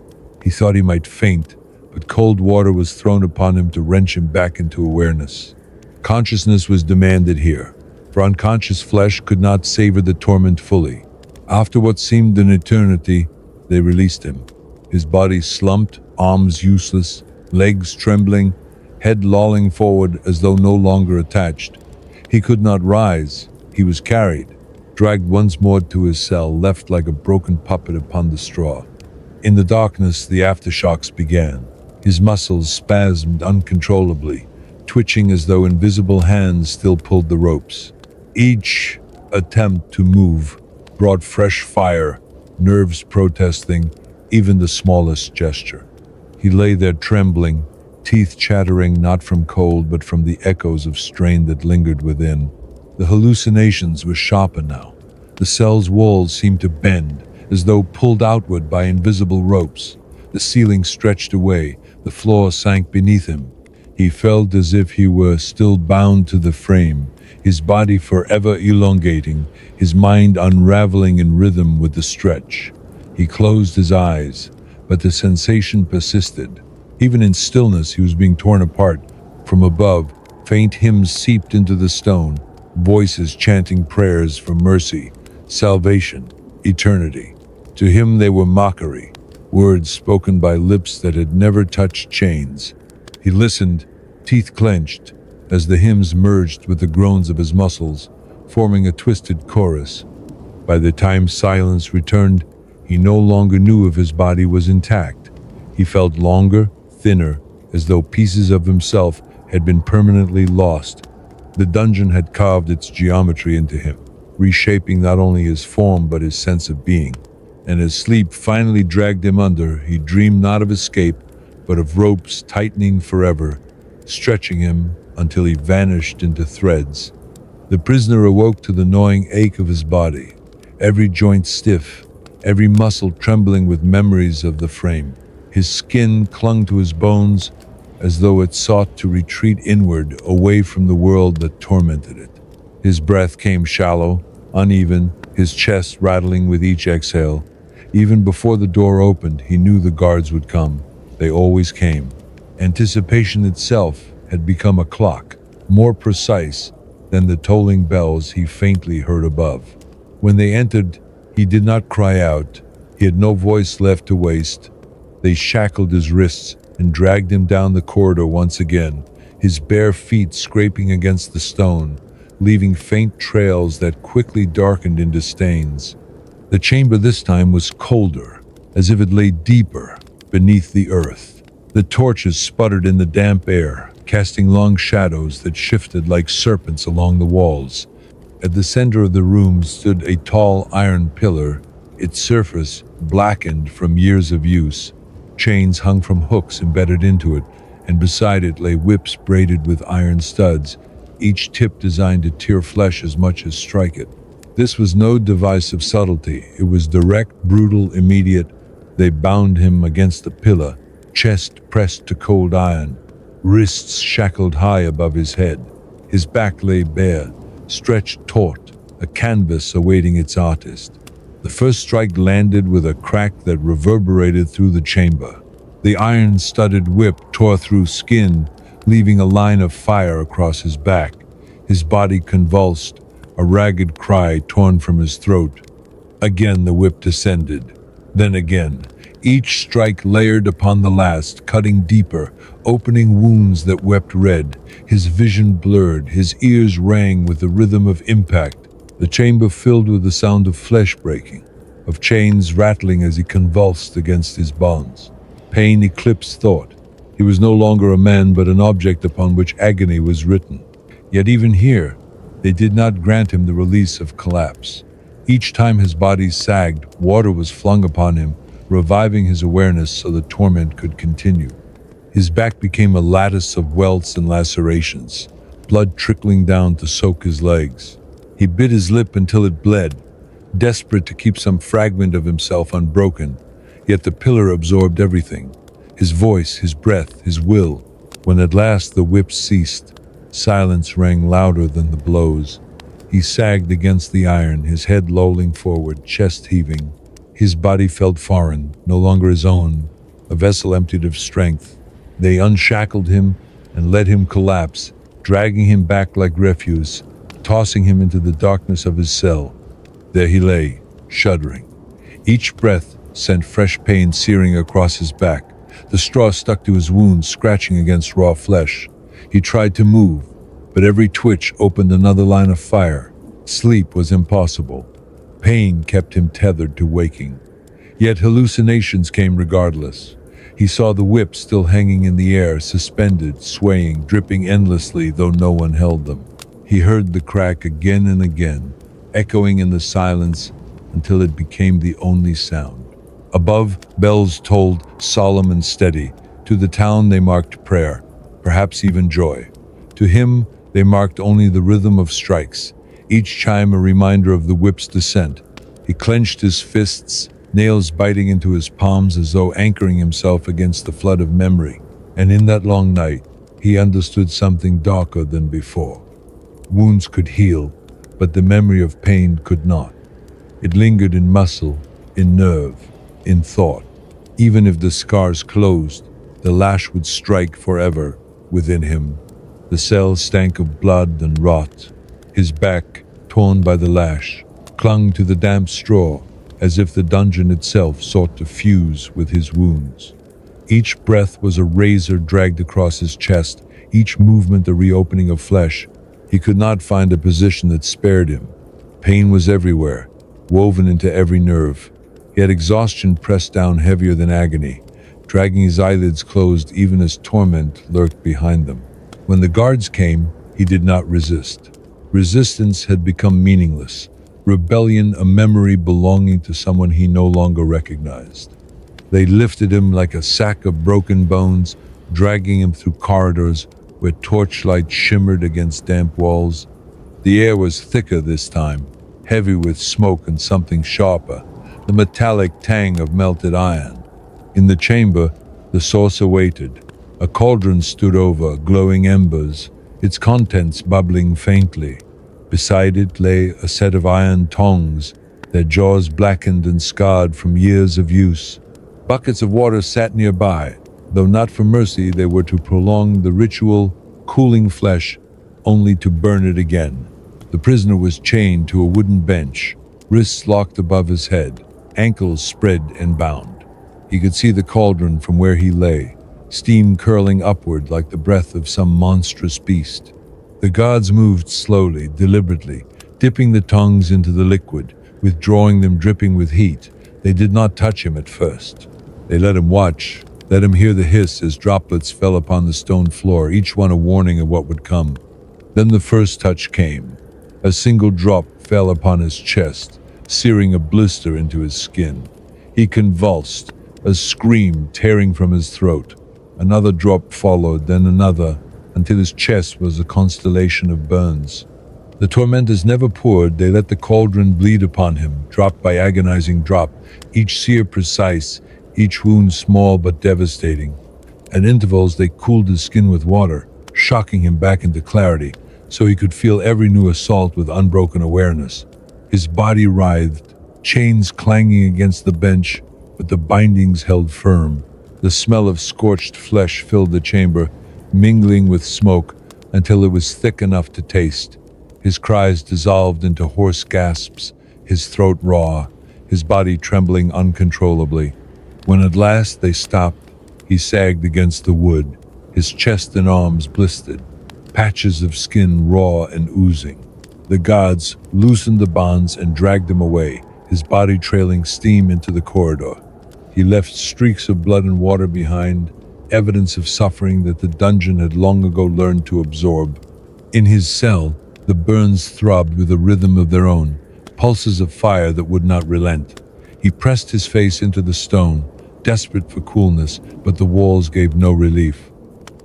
He thought he might faint, but cold water was thrown upon him to wrench him back into awareness. Consciousness was demanded here, for unconscious flesh could not savor the torment fully. After what seemed an eternity, they released him. His body slumped, arms useless, legs trembling, head lolling forward as though no longer attached. He could not rise. He was carried, dragged once more to his cell, left like a broken puppet upon the straw. In the darkness, the aftershocks began. His muscles spasmed uncontrollably, twitching as though invisible hands still pulled the ropes. Each attempt to move brought fresh fire, nerves protesting, even the smallest gesture. He lay there trembling, teeth chattering not from cold but from the echoes of strain that lingered within. The hallucinations were sharper now. The cell's walls seemed to bend, as though pulled outward by invisible ropes. The ceiling stretched away, the floor sank beneath him. He felt as if he were still bound to the frame, his body forever elongating, his mind unraveling in rhythm with the stretch. He closed his eyes, but the sensation persisted. Even in stillness, he was being torn apart. From above, faint hymns seeped into the stone, voices chanting prayers for mercy, salvation, eternity. To him they were mockery, words spoken by lips that had never touched chains. He listened, teeth clenched, as the hymns merged with the groans of his muscles, forming a twisted chorus. By the time silence returned, he no longer knew if his body was intact. He felt longer, thinner, as though pieces of himself had been permanently lost. The dungeon had carved its geometry into him, reshaping not only his form but his sense of being. And as sleep finally dragged him under, he dreamed not of escape, but of ropes tightening forever, stretching him until he vanished into threads. The prisoner awoke to the gnawing ache of his body, every joint stiff, every muscle trembling with memories of the frame. His skin clung to his bones as though it sought to retreat inward, away from the world that tormented it. His breath came shallow, uneven, his chest rattling with each exhale. Even before the door opened, he knew the guards would come. They always came. Anticipation itself had become a clock, more precise than the tolling bells he faintly heard above. When they entered, he did not cry out. He had no voice left to waste. They shackled his wrists and dragged him down the corridor once again, his bare feet scraping against the stone, leaving faint trails that quickly darkened into stains. The chamber this time was colder, as if it lay deeper beneath the earth. The torches sputtered in the damp air, casting long shadows that shifted like serpents along the walls. At the center of the room stood a tall iron pillar, its surface blackened from years of use. Chains hung from hooks embedded into it, and beside it lay whips braided with iron studs, each tip designed to tear flesh as much as strike it. This was no device of subtlety. It was direct, brutal, immediate. They bound him against the pillar, chest pressed to cold iron, wrists shackled high above his head. His back lay bare, stretched taut, a canvas awaiting its artist. The first strike landed with a crack that reverberated through the chamber. The iron-studded whip tore through skin, leaving a line of fire across his back. His body convulsed, a ragged cry torn from his throat. Again the whip descended. Then again. Each strike layered upon the last, cutting deeper, opening wounds that wept red. His vision blurred, his ears rang with the rhythm of impact. The chamber filled with the sound of flesh breaking, of chains rattling as he convulsed against his bonds. Pain eclipsed thought. He was no longer a man but an object upon which agony was written. Yet even here, they did not grant him the release of collapse. Each time his body sagged, water was flung upon him, reviving his awareness so the torment could continue. His back became a lattice of welts and lacerations, blood trickling down to soak his legs. He bit his lip until it bled, desperate to keep some fragment of himself unbroken, yet the pillar absorbed everything, his voice, his breath, his will. When at last the whip ceased, silence rang louder than the blows. He sagged against the iron, his head lolling forward, chest heaving. His body felt foreign, no longer his own, a vessel emptied of strength. They unshackled him and let him collapse, dragging him back like refuse, tossing him into the darkness of his cell. There he lay, shuddering. Each breath sent fresh pain searing across his back. The straw stuck to his wounds, scratching against raw flesh. He tried to move, but every twitch opened another line of fire. Sleep was impossible. Pain kept him tethered to waking. Yet hallucinations came regardless. He saw the whip still hanging in the air, suspended, swaying, dripping endlessly, though no one held them. He heard the crack again and again, echoing in the silence until it became the only sound. Above, bells tolled, solemn and steady. To the town they marked prayer, perhaps even joy. To him, they marked only the rhythm of strikes, each chime a reminder of the whip's descent. He clenched his fists, nails biting into his palms as though anchoring himself against the flood of memory. And in that long night, he understood something darker than before. Wounds could heal, but the memory of pain could not. It lingered in muscle, in nerve, in thought. Even if the scars closed, the lash would strike forever within him. The cell stank of blood and rot. His back, torn by the lash, clung to the damp straw, as if the dungeon itself sought to fuse with his wounds. Each breath was a razor dragged across his chest, each movement a reopening of flesh. He could not find a position that spared him. Pain was everywhere, woven into every nerve. Yet exhaustion pressed down heavier than agony, dragging his eyelids closed even as torment lurked behind them. When the guards came, he did not resist. Resistance had become meaningless, rebellion a memory belonging to someone he no longer recognized. They lifted him like a sack of broken bones, dragging him through corridors where torchlight shimmered against damp walls. The air was thicker this time, heavy with smoke and something sharper, the metallic tang of melted iron. In the chamber, the saucer waited. A cauldron stood over, glowing embers, its contents bubbling faintly. Beside it lay a set of iron tongs, their jaws blackened and scarred from years of use. Buckets of water sat nearby, though not for mercy, they were to prolong the ritual, cooling flesh, only to burn it again. The prisoner was chained to a wooden bench, wrists locked above his head, ankles spread and bound. He could see the cauldron from where he lay, steam curling upward like the breath of some monstrous beast. The guards moved slowly, deliberately, dipping the tongs into the liquid, withdrawing them dripping with heat. They did not touch him at first. They let him watch, let him hear the hiss as droplets fell upon the stone floor, each one a warning of what would come. Then the first touch came. A single drop fell upon his chest, searing a blister into his skin. He convulsed, a scream tearing from his throat. Another drop followed, then another, until his chest was a constellation of burns. The tormentors never poured, they let the cauldron bleed upon him, drop by agonizing drop, each sear precise, each wound small but devastating. At intervals they cooled his skin with water, shocking him back into clarity, so he could feel every new assault with unbroken awareness. His body writhed, chains clanging against the bench, but the bindings held firm. The smell of scorched flesh filled the chamber, mingling with smoke until it was thick enough to taste. His cries dissolved into hoarse gasps, his throat raw, his body trembling uncontrollably. When at last they stopped, he sagged against the wood, his chest and arms blistered, patches of skin raw and oozing. The gods loosened the bonds and dragged him away, his body trailing steam into the corridor. He left streaks of blood and water behind, evidence of suffering that the dungeon had long ago learned to absorb. In his cell, the burns throbbed with a rhythm of their own, pulses of fire that would not relent. He pressed his face into the stone, desperate for coolness, but the walls gave no relief.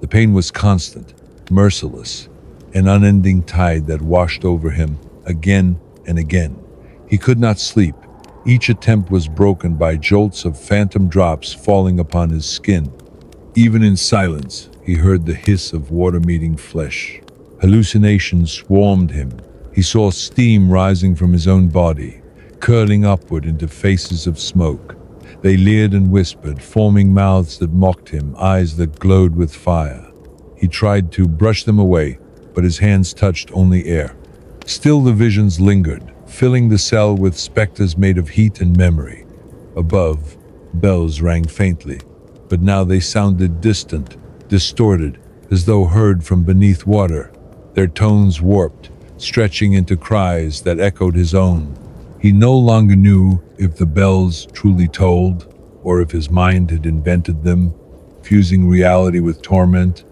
The pain was constant, merciless, an unending tide that washed over him again and again. He could not sleep. Each attempt was broken by jolts of phantom drops falling upon his skin. Even in silence, he heard the hiss of water meeting flesh. Hallucinations swarmed him. He saw steam rising from his own body, curling upward into faces of smoke. They leered and whispered, forming mouths that mocked him, eyes that glowed with fire. He tried to brush them away, but his hands touched only air. Still the visions lingered, filling the cell with specters made of heat and memory. Above, bells rang faintly, but now they sounded distant, distorted, as though heard from beneath water, their tones warped, stretching into cries that echoed his own. He no longer knew if the bells truly told, or if his mind had invented them, fusing reality with torment.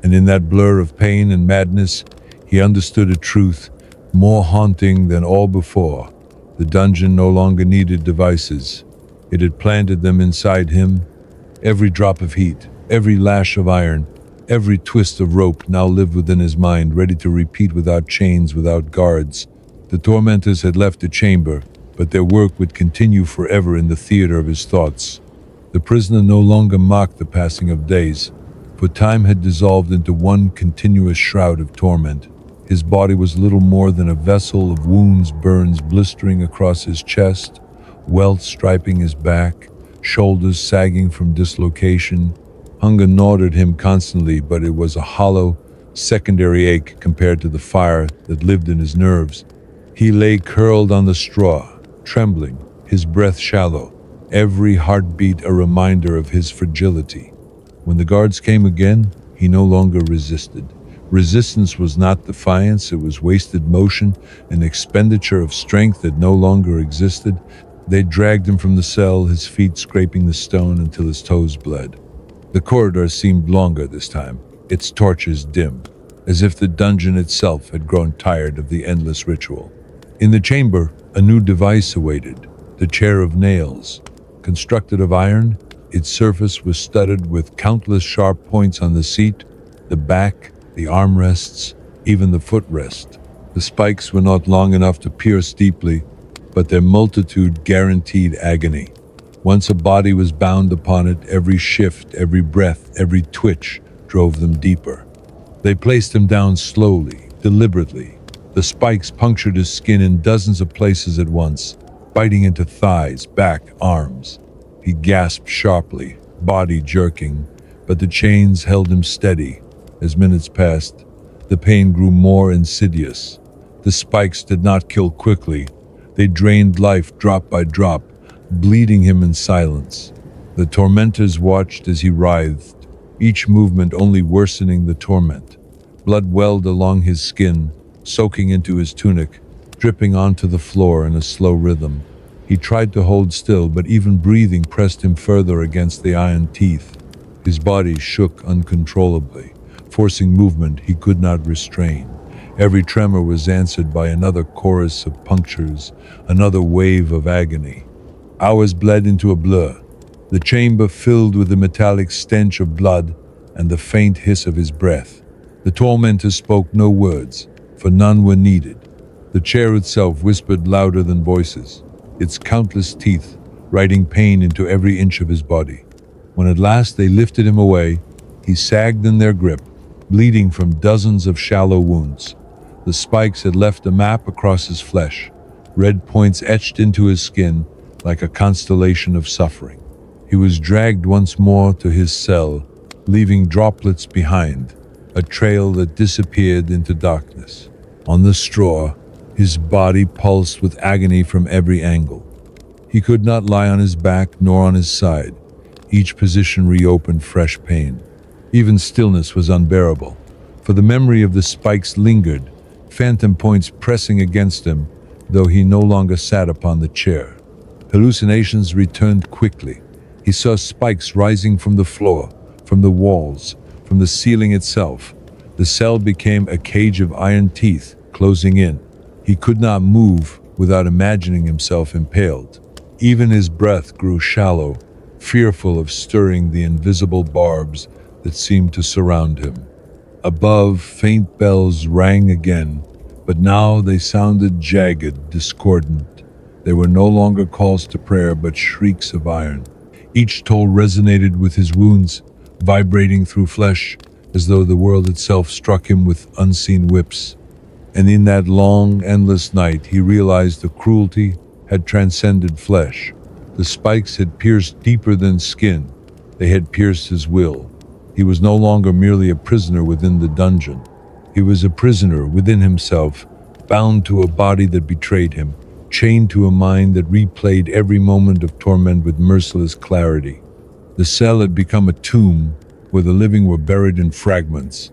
And in that blur of pain and madness, he understood a truth more haunting than all before. The dungeon no longer needed devices. It had planted them inside him. Every drop of heat, every lash of iron, every twist of rope now lived within his mind, ready to repeat without chains, without guards. The tormentors had left the chamber, but their work would continue forever in the theater of his thoughts. The prisoner no longer mocked the passing of days, for time had dissolved into one continuous shroud of torment. His body was little more than a vessel of wounds, burns blistering across his chest, welts striping his back, shoulders sagging from dislocation. Hunger gnawed at him constantly, but it was a hollow, secondary ache compared to the fire that lived in his nerves. He lay curled on the straw, trembling, his breath shallow, every heartbeat a reminder of his fragility. When the guards came again, he no longer resisted. Resistance was not defiance, it was wasted motion, an expenditure of strength that no longer existed. They dragged him from the cell, his feet scraping the stone until his toes bled. The corridor seemed longer this time, its torches dim, as if the dungeon itself had grown tired of the endless ritual. In the chamber, a new device awaited, the chair of nails. Constructed of iron, its surface was studded with countless sharp points on the seat, the back, the armrests, even the footrest. The spikes were not long enough to pierce deeply, but their multitude guaranteed agony. Once a body was bound upon it, every shift, every breath, every twitch drove them deeper. They placed him down slowly, deliberately. The spikes punctured his skin in dozens of places at once, biting into thighs, back, arms. He gasped sharply, body jerking, but the chains held him steady. As minutes passed, the pain grew more insidious. The spikes did not kill quickly. They drained life drop by drop, bleeding him in silence. The tormentors watched as he writhed, each movement only worsening the torment. Blood welled along his skin, soaking into his tunic, dripping onto the floor in a slow rhythm. He tried to hold still, but even breathing pressed him further against the iron teeth. His body shook uncontrollably, forcing movement he could not restrain. Every tremor was answered by another chorus of punctures, another wave of agony. Hours bled into a blur, the chamber filled with the metallic stench of blood and the faint hiss of his breath. The tormentors spoke no words, for none were needed. The chair itself whispered louder than voices, its countless teeth writing pain into every inch of his body. When at last they lifted him away, he sagged in their grip, bleeding from dozens of shallow wounds. The spikes had left a map across his flesh, red points etched into his skin like a constellation of suffering. He was dragged once more to his cell, leaving droplets behind, a trail that disappeared into darkness. On the straw, his body pulsed with agony from every angle. He could not lie on his back nor on his side. Each position reopened fresh pain. Even stillness was unbearable, for the memory of the spikes lingered, phantom points pressing against him, though he no longer sat upon the chair. Hallucinations returned quickly. He saw spikes rising from the floor, from the walls, from the ceiling itself. The cell became a cage of iron teeth, closing in. He could not move without imagining himself impaled. Even his breath grew shallow, fearful of stirring the invisible barbs that seemed to surround him. Above, faint bells rang again, but now they sounded jagged, discordant. They were no longer calls to prayer, but shrieks of iron. Each toll resonated with his wounds, vibrating through flesh, as though the world itself struck him with unseen whips. And in that long, endless night, he realized the cruelty had transcended flesh. The spikes had pierced deeper than skin. They had pierced his will. He was no longer merely a prisoner within the dungeon. He was a prisoner within himself, bound to a body that betrayed him, chained to a mind that replayed every moment of torment with merciless clarity. The cell had become a tomb where the living were buried in fragments.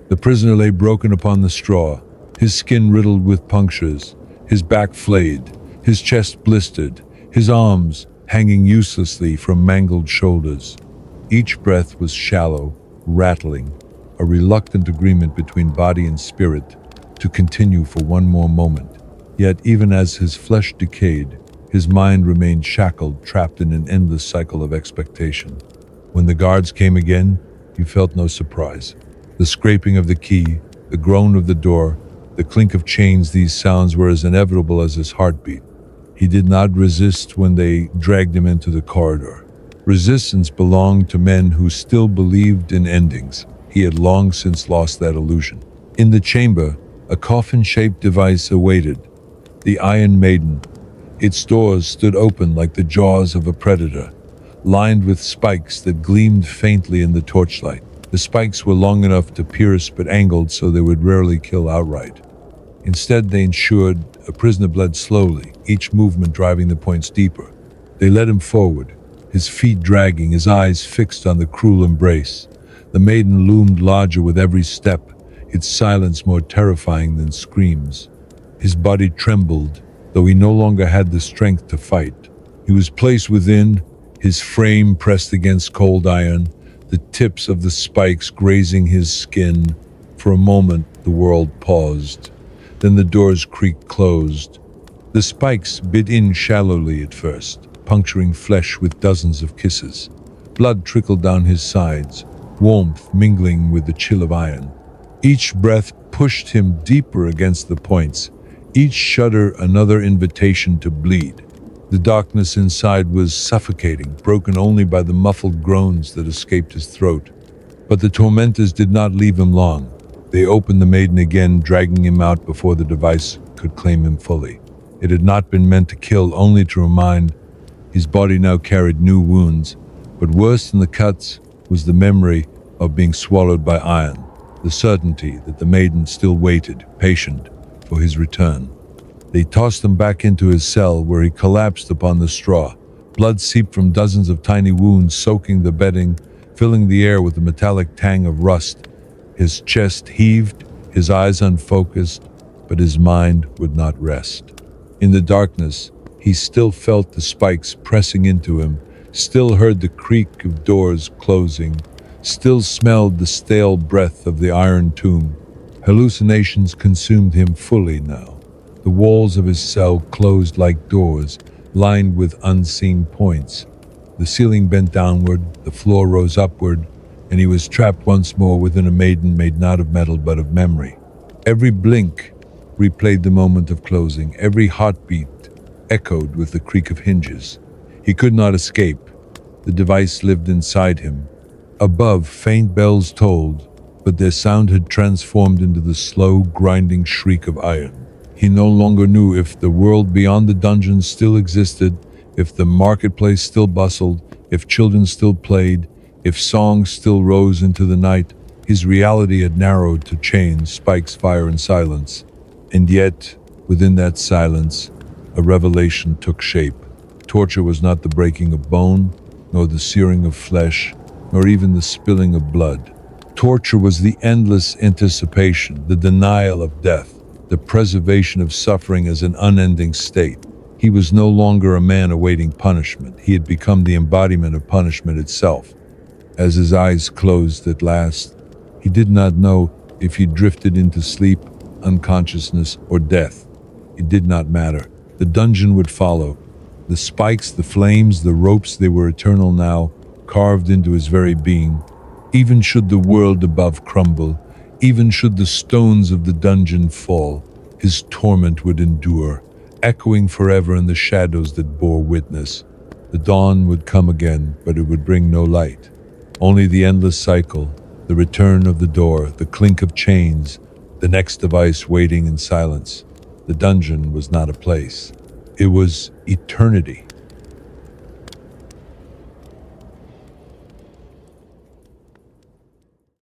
The prisoner lay broken upon the straw, his skin riddled with punctures, his back flayed, his chest blistered, his arms hanging uselessly from mangled shoulders. Each breath was shallow, rattling, a reluctant agreement between body and spirit to continue for one more moment. Yet even as his flesh decayed, his mind remained shackled, trapped in an endless cycle of expectation. When the guards came again, he felt no surprise. The scraping of the key, the groan of the door, the clink of chains, these sounds were as inevitable as his heartbeat. He did not resist when they dragged him into the corridor. Resistance belonged to men who still believed in endings. He had long since lost that illusion. In the chamber, a coffin-shaped device awaited, the Iron Maiden. Its doors stood open like the jaws of a predator, lined with spikes that gleamed faintly in the torchlight. The spikes were long enough to pierce but angled so they would rarely kill outright. Instead, they ensured a prisoner bled slowly, each movement driving the points deeper. They led him forward, his feet dragging, his eyes fixed on the cruel embrace. The maiden loomed larger with every step, its silence more terrifying than screams. His body trembled, though he no longer had the strength to fight. He was placed within, his frame pressed against cold iron, the tips of the spikes grazing his skin. For a moment, the world paused. Then the doors creaked closed. The spikes bit in shallowly at first, puncturing flesh with dozens of kisses. Blood trickled down his sides, warmth mingling with the chill of iron. Each breath pushed him deeper against the points, each shudder another invitation to bleed. The darkness inside was suffocating, broken only by the muffled groans that escaped his throat. But the tormentors did not leave him long. They opened the maiden again, dragging him out before the device could claim him fully. It had not been meant to kill, only to remind. His body now carried new wounds, but worse than the cuts was the memory of being swallowed by iron, the certainty that the maiden still waited, patient, for his return. They tossed him back into his cell, where he collapsed upon the straw. Blood seeped from dozens of tiny wounds, soaking the bedding, filling the air with the metallic tang of rust. His chest heaved, his eyes unfocused, but his mind would not rest. In the darkness, he still felt the spikes pressing into him, still heard the creak of doors closing, still smelled the stale breath of the iron tomb. Hallucinations consumed him fully now. The walls of his cell closed like doors, lined with unseen points. The ceiling bent downward, the floor rose upward, and he was trapped once more within a maiden made not of metal but of memory. Every blink replayed the moment of closing. Every heartbeat echoed with the creak of hinges. He could not escape. The device lived inside him. Above, faint bells tolled, but their sound had transformed into the slow, grinding shriek of iron. He no longer knew if the world beyond the dungeon still existed, if the marketplace still bustled, if children still played, if songs still rose into the night. His reality had narrowed to chains, spikes, fire, and silence. And yet, within that silence, a revelation took shape. Torture was not the breaking of bone, nor the searing of flesh, nor even the spilling of blood. Torture was the endless anticipation, the denial of death, the preservation of suffering as an unending state. He was no longer a man awaiting punishment. He had become the embodiment of punishment itself. As his eyes closed at last, he did not know if he drifted into sleep, unconsciousness, or death. It did not matter. The dungeon would follow. The spikes, the flames, the ropes, they were eternal now, carved into his very being. Even should the world above crumble, even should the stones of the dungeon fall, his torment would endure, echoing forever in the shadows that bore witness. The dawn would come again, but it would bring no light. Only the endless cycle, the return of the door, the clink of chains, the next device waiting in silence. The dungeon was not a place. It was eternity.